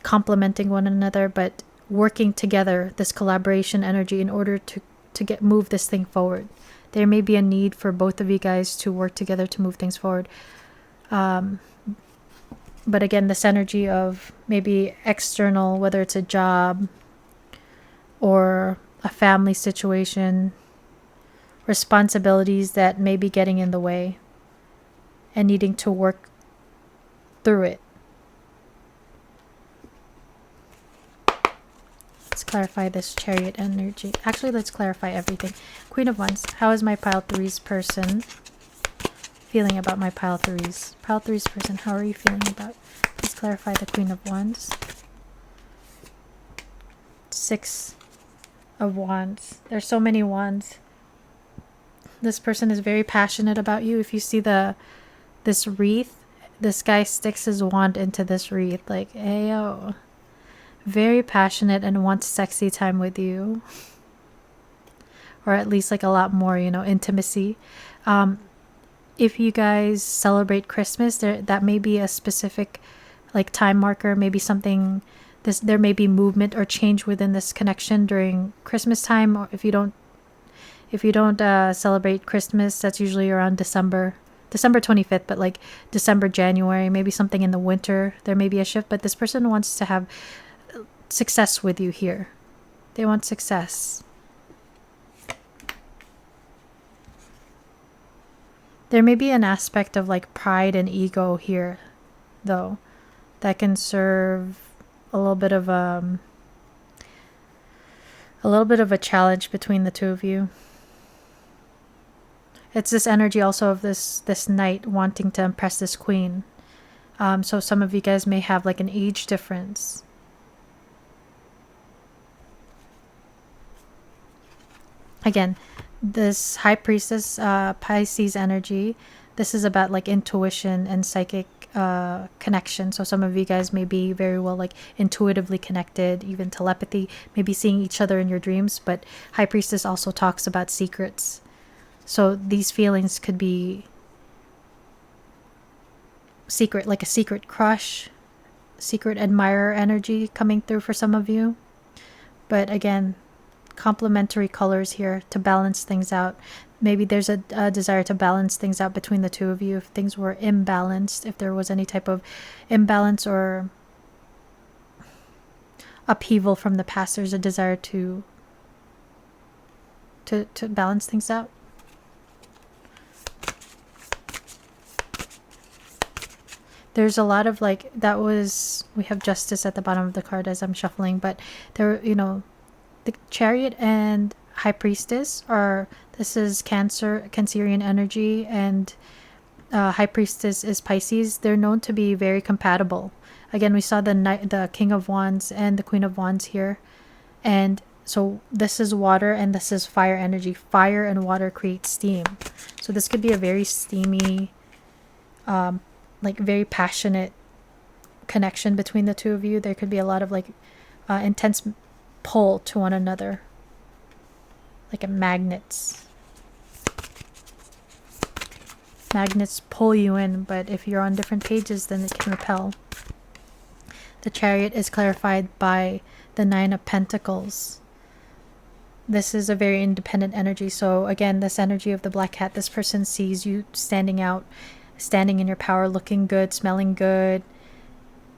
complementing one another, but working together, this collaboration energy in order to move this thing forward. There may be a need for both of you guys to work together to move things forward. But again, this energy of maybe external, whether it's a job or a family situation, responsibilities that may be getting in the way and needing to work through it. Let's clarify this Chariot energy. Actually, let's clarify everything. Queen of Wands, how is my pile threes person feeling about my pile threes? Pile threes person, how are you feeling about? Let's clarify the Queen of Wands. Six of Wands. There's so many wands. This person is very passionate about you. If you see this wreath, this guy sticks his wand into this wreath like, hey yo. Very passionate and wants sexy time with you, or at least like a lot more, you know, intimacy. If you guys celebrate Christmas, that may be a specific like time marker, maybe something, there may be movement or change within this connection during Christmas time. Or if you don't celebrate Christmas, that's usually around December 25th, but like December, January, maybe something in the winter, there may be a shift. But this person wants to have success with you here. They want success. There may be an aspect of like pride and ego here, though, that can serve a little bit of a challenge between the two of you. It's this energy also of this knight wanting to impress this queen. So some of you guys may have like an age difference. Again, this High Priestess, Pisces energy, this is about like intuition and psychic connection. So some of you guys may be very well like intuitively connected, even telepathy, maybe seeing each other in your dreams. But High Priestess also talks about secrets. So these feelings could be secret, like a secret crush, secret admirer energy coming through for some of you. But again, complementary colors here to balance things out. Maybe there's a desire to balance things out between the two of you if things were imbalanced, if there was any type of imbalance or upheaval from the past. There's a desire to balance things out. There's a lot of like, that was, we have Justice at the bottom of the card as I'm shuffling, but there, you know, the Chariot and High Priestess are, this is Cancerian energy, and High Priestess is Pisces. They're known to be very compatible. Again, we saw the King of Wands and the Queen of Wands here, and so this is water and this is fire energy. Fire and water create steam, so this could be a very steamy, like very passionate connection between the two of you. There could be a lot of like intense pull to one another, like a magnets. Magnets pull you in, but if you're on different pages, then it can repel. The Chariot is clarified by the Nine of Pentacles. This is a very independent energy. So again, this energy of the Black Cat, this person sees you standing out, standing in your power, looking good, smelling good.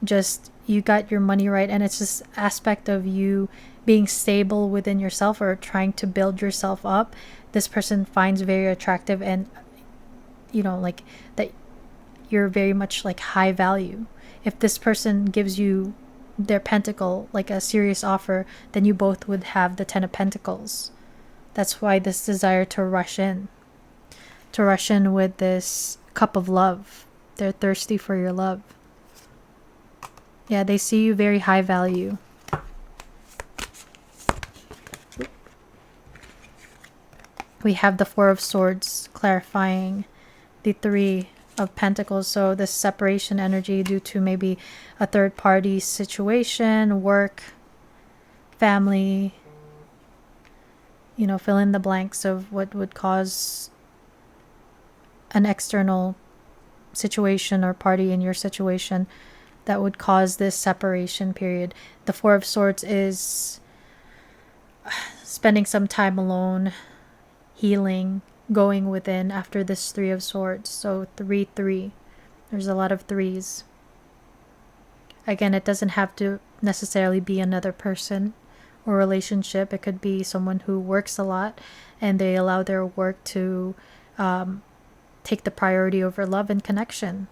Just, you got your money right, and it's this aspect of you being stable within yourself or trying to build yourself up. This person finds very attractive, and you know, like that you're very much like high value. If this person gives you their pentacle, like a serious offer, then you both would have the Ten of Pentacles. That's why this desire to rush in with this cup of love. They're thirsty for your love. Yeah, they see you very high value. We have the Four of Swords clarifying the Three of Pentacles. So this separation energy due to maybe a third party situation, work, family, you know, fill in the blanks of what would cause an external situation or party in your situation that would cause this separation period. The Four of Swords is spending some time alone, healing, going within after this Three of Swords. So 3-3. There's a lot of threes. Again, it doesn't have to necessarily be another person or relationship. It could be someone who works a lot and they allow their work to take the priority over love and connection.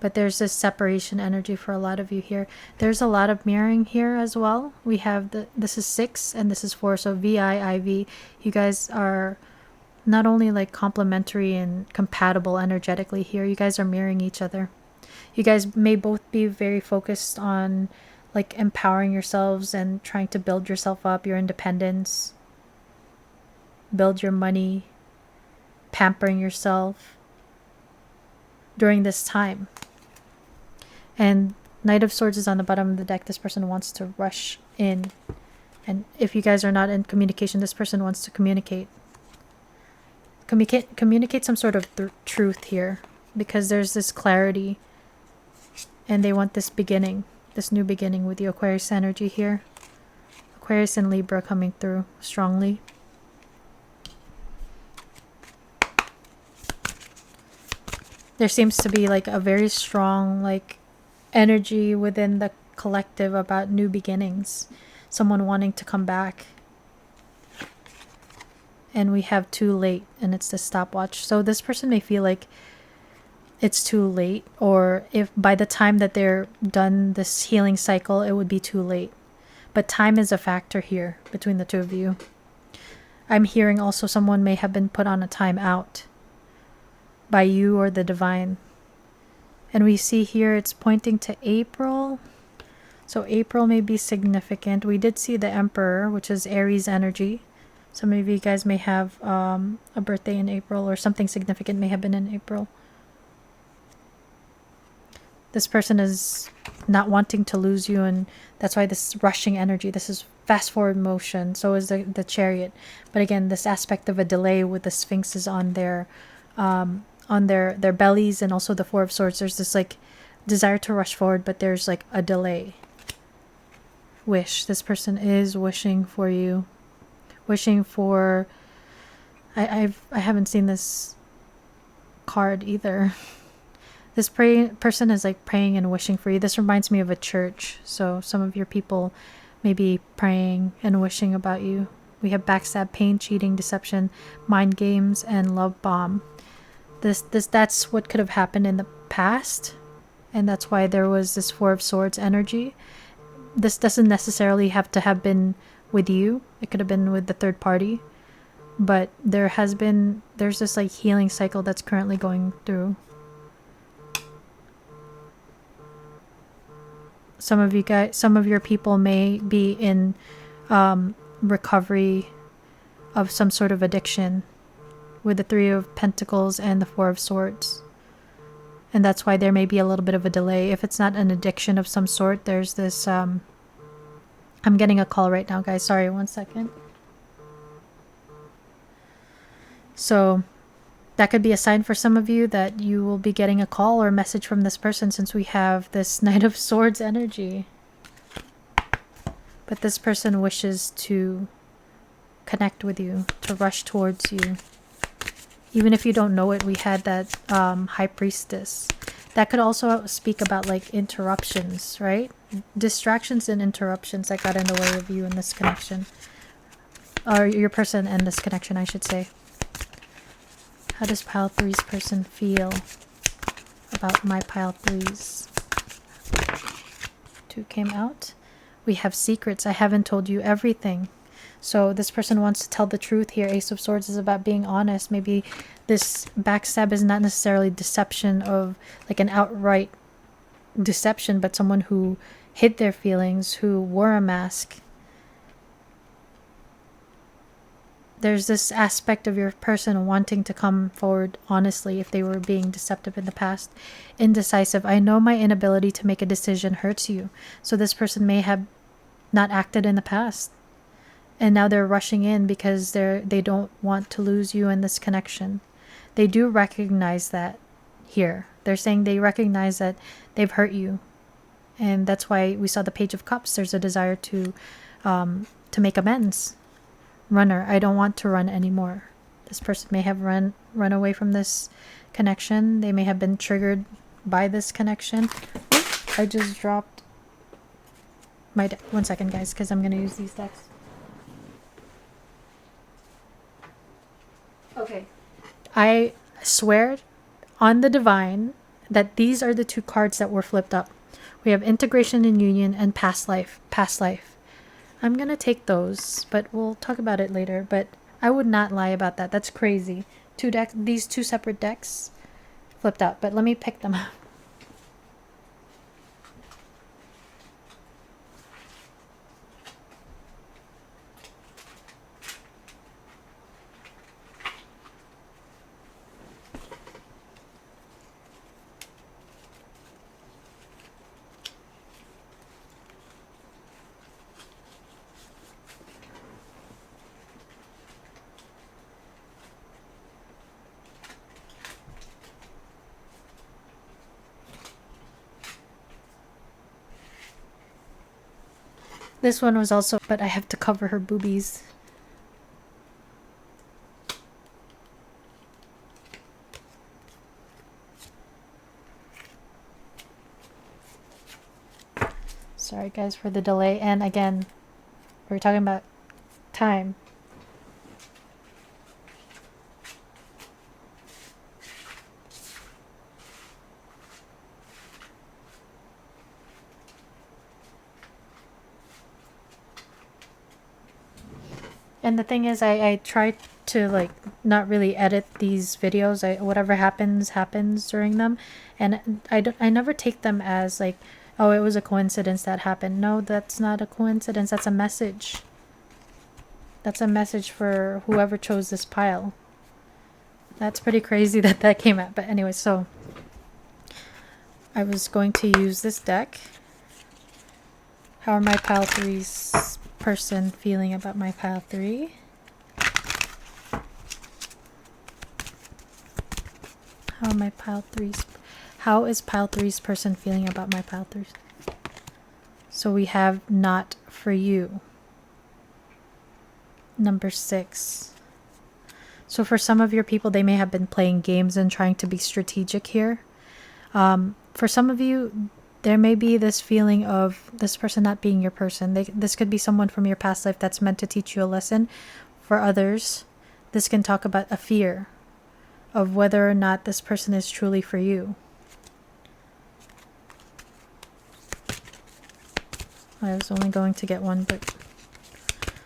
But there's this separation energy for a lot of you here. There's a lot of mirroring here as well. We have this is 6 and this is 4. So VI, IV. You guys are not only like complementary and compatible energetically here. You guys are mirroring each other. You guys may both be very focused on like empowering yourselves and trying to build yourself up, your independence, build your money, pampering yourself during this time. And Knight of Swords is on the bottom of the deck. This person wants to rush in. And if you guys are not in communication, this person wants to communicate. Communicate some sort of truth here. Because there's this clarity. And they want this beginning. This new beginning with the Aquarius energy here. Aquarius and Libra coming through strongly. There seems to be like a very strong like energy within the collective about new beginnings, someone wanting to come back. And we have too late, and it's the stopwatch. So this person may feel like it's too late, or if by the time that they're done this healing cycle, it would be too late. But time is a factor here between the two of you. I'm hearing also someone may have been put on a time out by you or the divine. And we see here it's pointing to April. So April may be significant. We did see the Emperor, which is Aries energy. Some of you guys may have a birthday in April, or something significant may have been in April. This person is not wanting to lose you, and that's why this rushing energy, this is fast forward motion. So is the Chariot. But again, this aspect of a delay with the Sphinxes on their bellies, and also the Four of Swords. There's this like desire to rush forward, but there's like a delay. Wish. This person is wishing for you. Wishing for... I haven't seen this card either. This person is like praying and wishing for you. This reminds me of a church. So some of your people may be praying and wishing about you. We have backstab, pain, cheating, deception, mind games, and love bomb. That's what could have happened in the past, and that's why there was this Four of Swords energy. This doesn't necessarily have to have been with you. It could have been with the third party, but there's this like healing cycle that's currently going through. Some of your people may be in recovery of some sort of addiction with the Three of Pentacles and the Four of Swords. And that's why there may be a little bit of a delay. If it's not an addiction of some sort, there's this... I'm getting a call right now, guys. Sorry, 1 second. So that could be a sign for some of you that you will be getting a call or message from this person, since we have this Knight of Swords energy. But this person wishes to connect with you, to rush towards you. Even if you don't know it, we had that High Priestess. That could also speak about like interruptions, right? Distractions and interruptions that got in the way of you in this connection. Or your person and this connection, I should say. How does pile 3's person feel about my pile 3's? 2 came out. We have secrets. I haven't told you everything. So this person wants to tell the truth here. Ace of Swords is about being honest. Maybe this backstab is not necessarily deception of like an outright deception, but someone who hid their feelings, who wore a mask. There's this aspect of your person wanting to come forward honestly if they were being deceptive in the past. Indecisive. I know my inability to make a decision hurts you. So this person may have not acted in the past. And now they're rushing in because they don't want to lose you in this connection. They do recognize that here. They're saying they recognize that they've hurt you. And that's why we saw the Page of Cups. There's a desire to make amends. Runner, I don't want to run anymore. This person may have run away from this connection. They may have been triggered by this connection. I just dropped my deck. 1 second, guys, because I'm going to use these decks. Okay. I swear on the divine that these are the 2 cards that were flipped up. We have integration and union and past life. Past life. I'm going to take those, but we'll talk about it later. But I would not lie about that. That's crazy. These 2 separate decks flipped out. But let me pick them up. This one was also, but I have to cover her boobies. Sorry guys for the delay. And again, we're talking about time. And the thing is, I try to like not really edit these videos. Whatever happens during them, and I never take them as like, oh, it was a coincidence that happened. No, that's not a coincidence. That's a message. That's a message for whoever chose this pile. That's pretty crazy that that came out. But anyway, so I was going to use this deck. How are my pile 3's person feeling about my pile 3? How is pile 3's person feeling about my pile 3's? So we have not for you. Number 6. So for some of your people, they may have been playing games and trying to be strategic here. For some of you, there may be this feeling of this person not being your person. This could be someone from your past life that's meant to teach you a lesson. For others, this can talk about a fear of whether or not this person is truly for you. I was only going to get one, but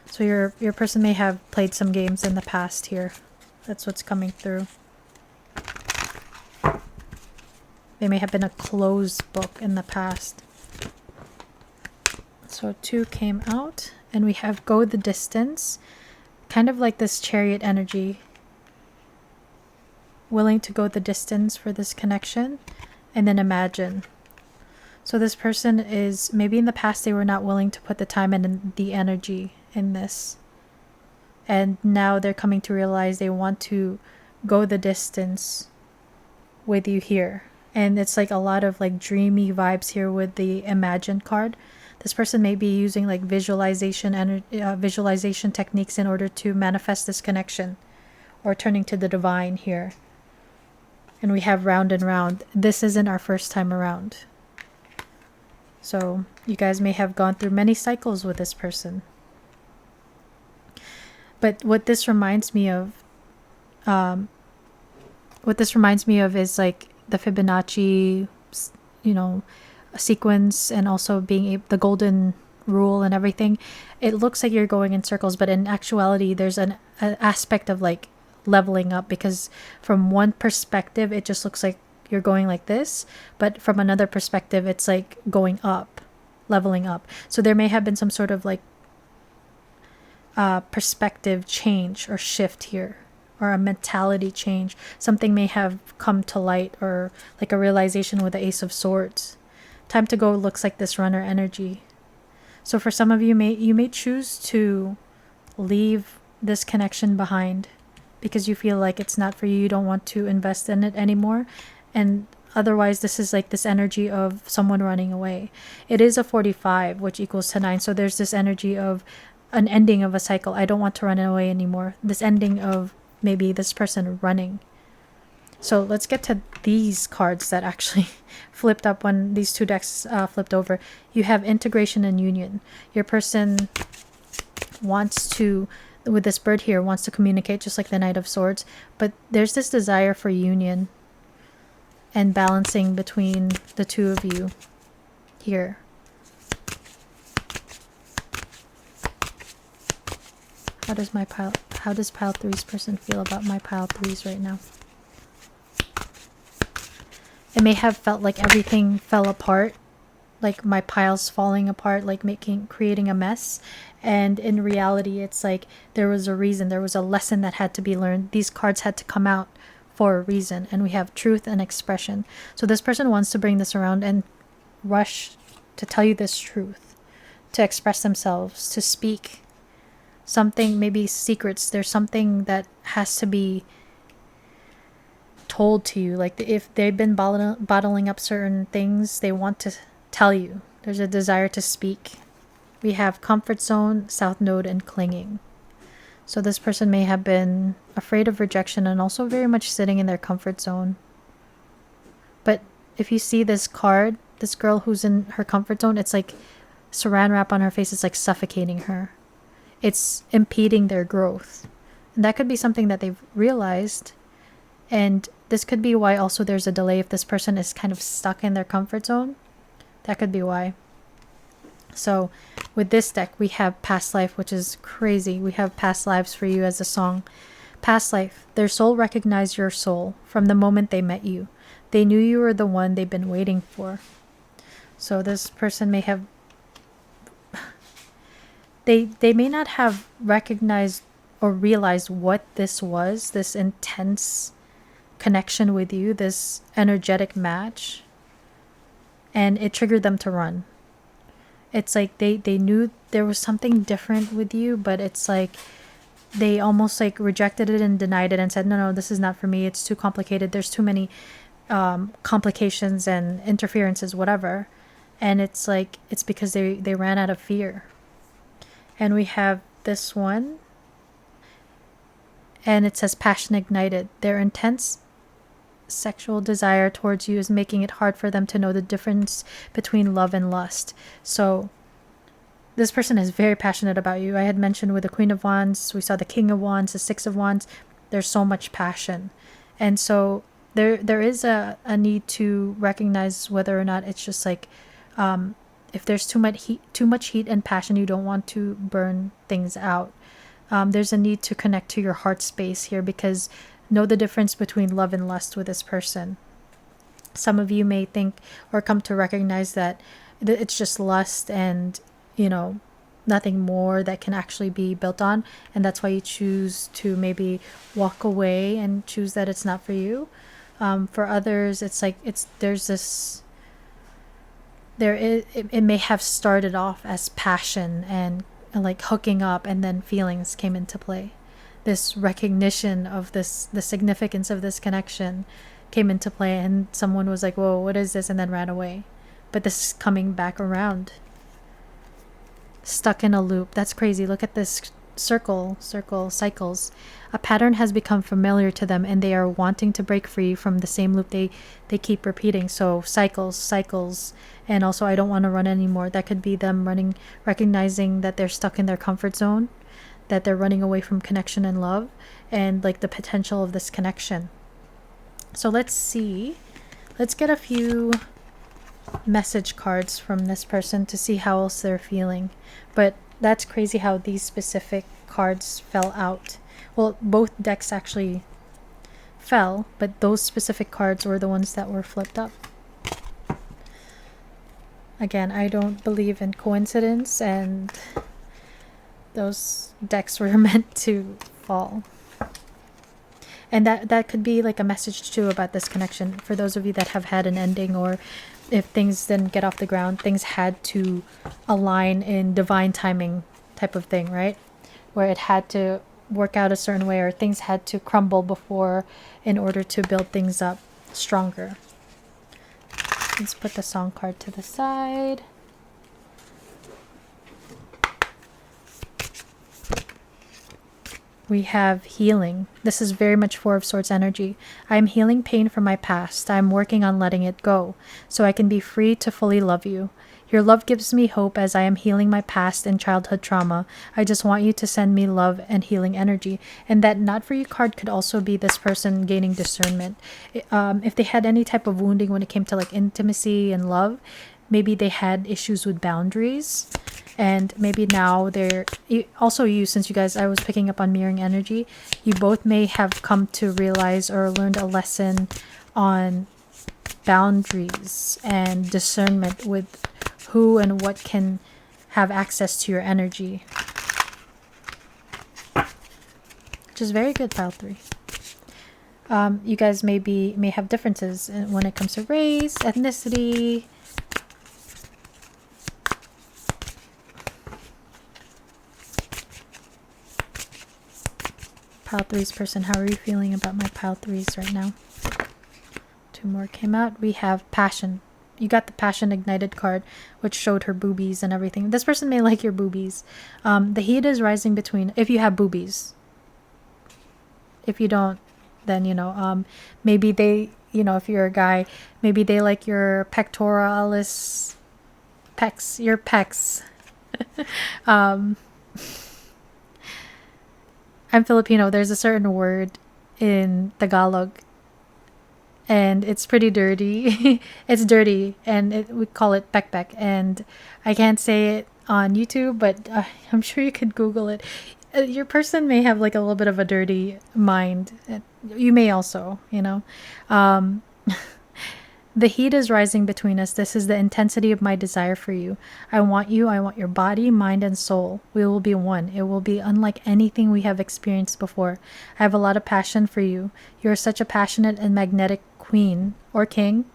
so your person may have played some games in the past here. That's what's coming through. They may have been a closed book in the past. So 2 came out, and we have go the distance, kind of like this chariot energy. Willing to go the distance for this connection, and then imagine. So this person is, maybe in the past they were not willing to put the time and the energy in this. And now they're coming to realize they want to go the distance with you here. And it's like a lot of like dreamy vibes here with the Imagine card. This person may be using like visualization techniques in order to manifest this connection, or turning to the divine here. And we have round and round. This isn't our first time around. So you guys may have gone through many cycles with this person. But what this reminds me of is like the Fibonacci, sequence, and also being the golden rule and everything. It looks like you're going in circles, but in actuality, there's an aspect of like leveling up, because from one perspective, it just looks like you're going like this, but from another perspective, it's like going up, leveling up. So there may have been some sort of like perspective change or shift here, or a mentality change. Something may have come to light, or like a realization with the Ace of Swords. Time to go looks like this runner energy. So for some of you, you may choose to leave this connection behind because you feel like it's not for you. You don't want to invest in it anymore. And otherwise, this is like this energy of someone running away. It is a 45, which equals to 9. So there's this energy of an ending of a cycle. I don't want to run away anymore. This ending of maybe this person running. So let's get to these cards that actually flipped up when these 2 decks flipped over. You have integration and union. Your person wants to, with this bird here, wants to communicate just like the Knight of Swords. But there's this desire for union and balancing between the 2 of you here. How does pile 3's person feel about my pile 3's right now? It may have felt like everything fell apart, like my pile's falling apart, like creating a mess. And in reality, it's like there was a reason, there was a lesson that had to be learned. These cards had to come out for a reason, and we have truth and expression. So this person wants to bring this around and rush to tell you this truth, to express themselves, to speak something, maybe secrets. There's something that has to be told to you. Like if they've been bottling up certain things, they want to tell you. There's a desire to speak. We have comfort zone, south node, and clinging. So this person may have been afraid of rejection and also very much sitting in their comfort zone. But if you see this card, this girl who's in her comfort zone, it's like saran wrap on her face. It's like suffocating her. It's impeding their growth. And that could be something that they've realized. And this could be why also there's a delay if this person is kind of stuck in their comfort zone. That could be why. So with this deck, we have past life, which is crazy. We have past lives for you as a song. Past life. Their soul recognized your soul from the moment they met you. They knew you were the one they've been waiting for. So this person may have they may not have recognized or realized what this was, this intense connection with you, this energetic match, and it triggered them to run. It's like they knew there was something different with you, but it's like they almost like rejected it and denied it and said, no, this is not for me. It's too complicated. There's too many complications and interferences, whatever. And it's like, it's because they ran out of fear. And we have this one, and it says passion ignited. Their intense sexual desire towards you is making it hard for them to know the difference between love and lust. So this person is very passionate about you. I had mentioned with the Queen of Wands, we saw the King of Wands, the Six of Wands. There's so much passion. And so there is a need to recognize whether or not it's just like, if there's too much heat and passion, you don't want to burn things out. There's a need to connect to your heart space here, because know the difference between love and lust with this person. Some of you may think or come to recognize that it's just lust and, nothing more that can actually be built on. And that's why you choose to maybe walk away and choose that it's not for you. For others, it's like, it may have started off as passion and like hooking up, and then feelings came into play. This recognition of the significance of this connection came into play, and someone was like, whoa, what is this? And then ran away. But this is coming back around. Stuck in a loop. That's crazy. Look at this cycles. A pattern has become familiar to them, and they are wanting to break free from the same loop they keep repeating. So cycles. And also, I don't want to run anymore. That could be them running, recognizing that they're stuck in their comfort zone, that they're running away from connection and love, and like the potential of this connection. So let's get a few message cards from this person to see how else they're feeling. But that's crazy how these specific cards fell out. Well, both decks actually fell, but those specific cards were the ones that were flipped up. Again, I don't believe in coincidence, and those decks were meant to fall. And that could be like a message too about this connection for those of you that have had an ending, or if things didn't get off the ground, things had to align in divine timing type of thing, right? Where it had to work out a certain way, or things had to crumble before in order to build things up stronger. Let's put the song card to the side. We have healing. This is very much Four of Swords energy. I am healing pain from my past. I am working on letting it go, so I can be free to fully love you. Your love gives me hope as I am healing my past and childhood trauma. I just want you to send me love and healing energy. And that not for you card could also be this person gaining discernment. If they had any type of wounding when it came to like intimacy and love, maybe they had issues with boundaries. And maybe now they're also, you, since you guys, I was picking up on mirroring energy, you both may have come to realize or learned a lesson on boundaries and discernment with who and what can have access to your energy, which is very good, pile 3. You guys may have differences when it comes to race, ethnicity. Pile 3's person, how are you feeling about my pile 3s right now? 2 more came out. We have passion. You got the passion ignited card, which showed her boobies and everything. This person may like your boobies. The heat is rising between, if you have boobies. If you don't, then, maybe they, if you're a guy, maybe they like your pectoralis, your pecs. I'm Filipino. There's a certain word in Tagalog, and it's pretty dirty. It's dirty, and we call it pek, and I can't say it on YouTube, but I'm sure you could Google it. Your person may have like a little bit of a dirty mind. You may also, The heat is rising between us. This is the intensity of my desire for you. I want you. I want your body, mind, and soul. We will be one. It will be unlike anything we have experienced before. I have a lot of passion for you. You are such a passionate and magnetic queen or king,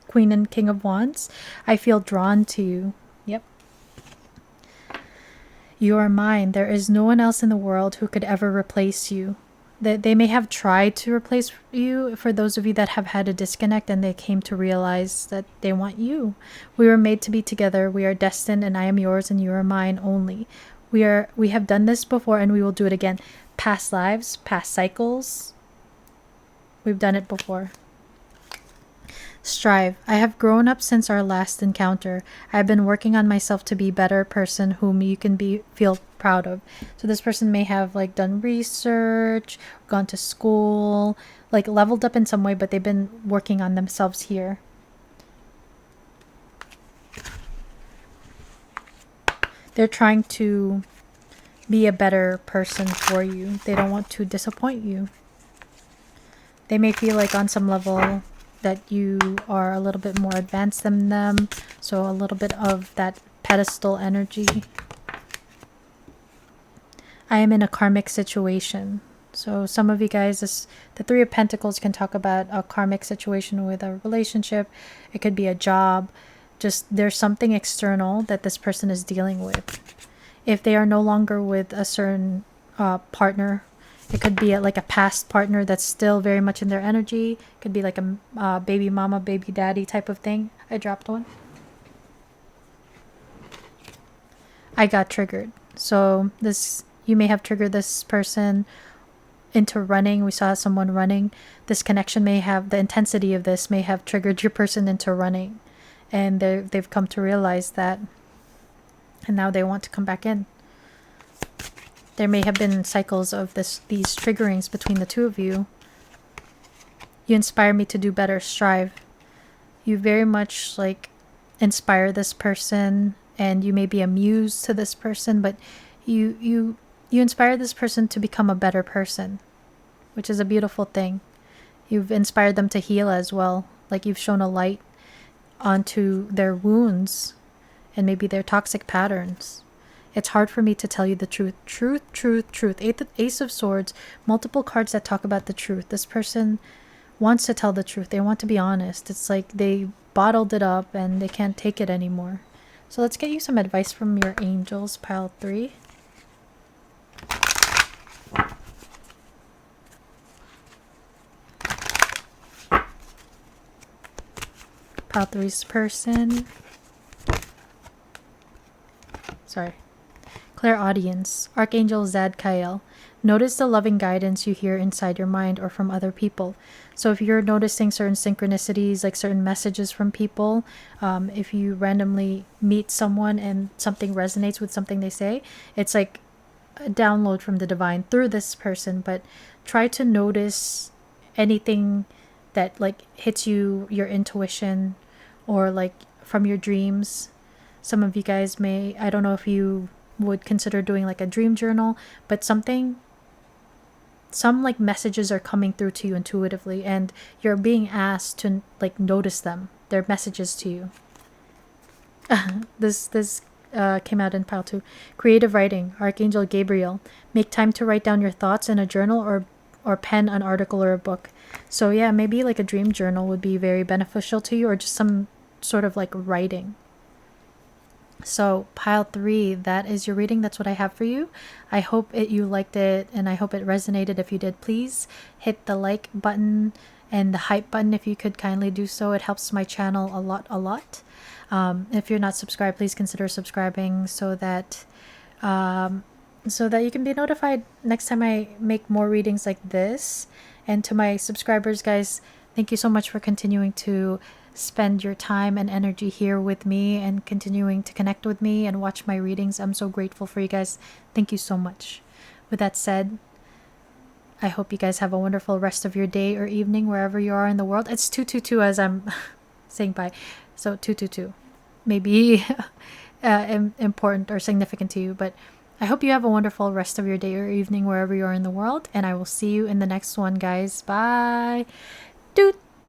queen and king of wands. I feel drawn to you. Yep. You are mine. There is no one else in the world who could ever replace you. They may have tried to replace you, for those of you that have had a disconnect and they came to realize that they want you. We were made to be together. We are destined, and I am yours and you are mine only. We have done this before and we will do it again. Past lives, past cycles. We've done it before. Strive. I have grown up since our last encounter. I have been working on myself to be a better person whom you can feel proud of. So this person may have like done research, gone to school, like leveled up in some way, but they've been working on themselves here. They're trying to be a better person for you. They don't want to disappoint you. They may feel like on some level that you are a little bit more advanced than them. So a little bit of that pedestal energy. I am in a karmic situation. So some of you guys, the Three of Pentacles can talk about a karmic situation with a relationship. It could be a job. Just there's something external that this person is dealing with. If they are no longer with a certain partner, it could be like a past partner that's still very much in their energy. It could be like a baby mama, baby daddy type of thing. I dropped one. I got triggered. So you may have triggered this person into running. We saw someone running. This connection may have, the intensity of this may have triggered your person into running. And they've come to realize that. And now they want to come back in. There may have been cycles of these triggerings between the two of you. You inspire me to do better. Strive. You very much like inspire this person, and you may be a muse to this person, but you inspire this person to become a better person, which is a beautiful thing. You've inspired them to heal as well. Like you've shown a light onto their wounds and maybe their toxic patterns. It's hard for me to tell you the truth. Truth, truth, truth. Ace of Swords, multiple cards that talk about the truth. This person wants to tell the truth. They want to be honest. It's like they bottled it up and they can't take it anymore. So let's get you some advice from your angels, pile 3. Pile 3's person. Sorry. Clairaudience, Archangel Zadkiel. Notice the loving guidance you hear inside your mind or from other people. So if you're noticing certain synchronicities, like certain messages from people, if you randomly meet someone and something resonates with something they say, it's like a download from the divine through this person. But try to notice anything that like hits you, your intuition, or like from your dreams. Some of you guys may, I don't know if you would consider doing like a dream journal, but some like messages are coming through to you intuitively, and you're being asked to like notice them. They're messages to you. This came out in pile 2. Creative writing, Archangel Gabriel. Make time to write down your thoughts in a journal or pen an article or a book. So yeah, maybe like a dream journal would be very beneficial to you, or just some sort of like writing. So pile 3, that is your reading. That's what I have for you. I hope you liked it, and I hope it resonated. If you did, please hit the like button and the hype button if you could kindly do so. It helps my channel a lot. If you're not subscribed, please consider subscribing so that you can be notified next time I make more readings like this. And to my subscribers, guys, thank you so much for continuing to spend your time and energy here with me and continuing to connect with me and watch my readings. I'm so grateful for you guys. Thank you so much. With that said, I hope you guys have a wonderful rest of your day or evening wherever you are in the world. It's 222 as I'm saying bye. So 222 may be important or significant to you, but I hope you have a wonderful rest of your day or evening wherever you are in the world, and I will see you in the next one, guys. Bye. Doot.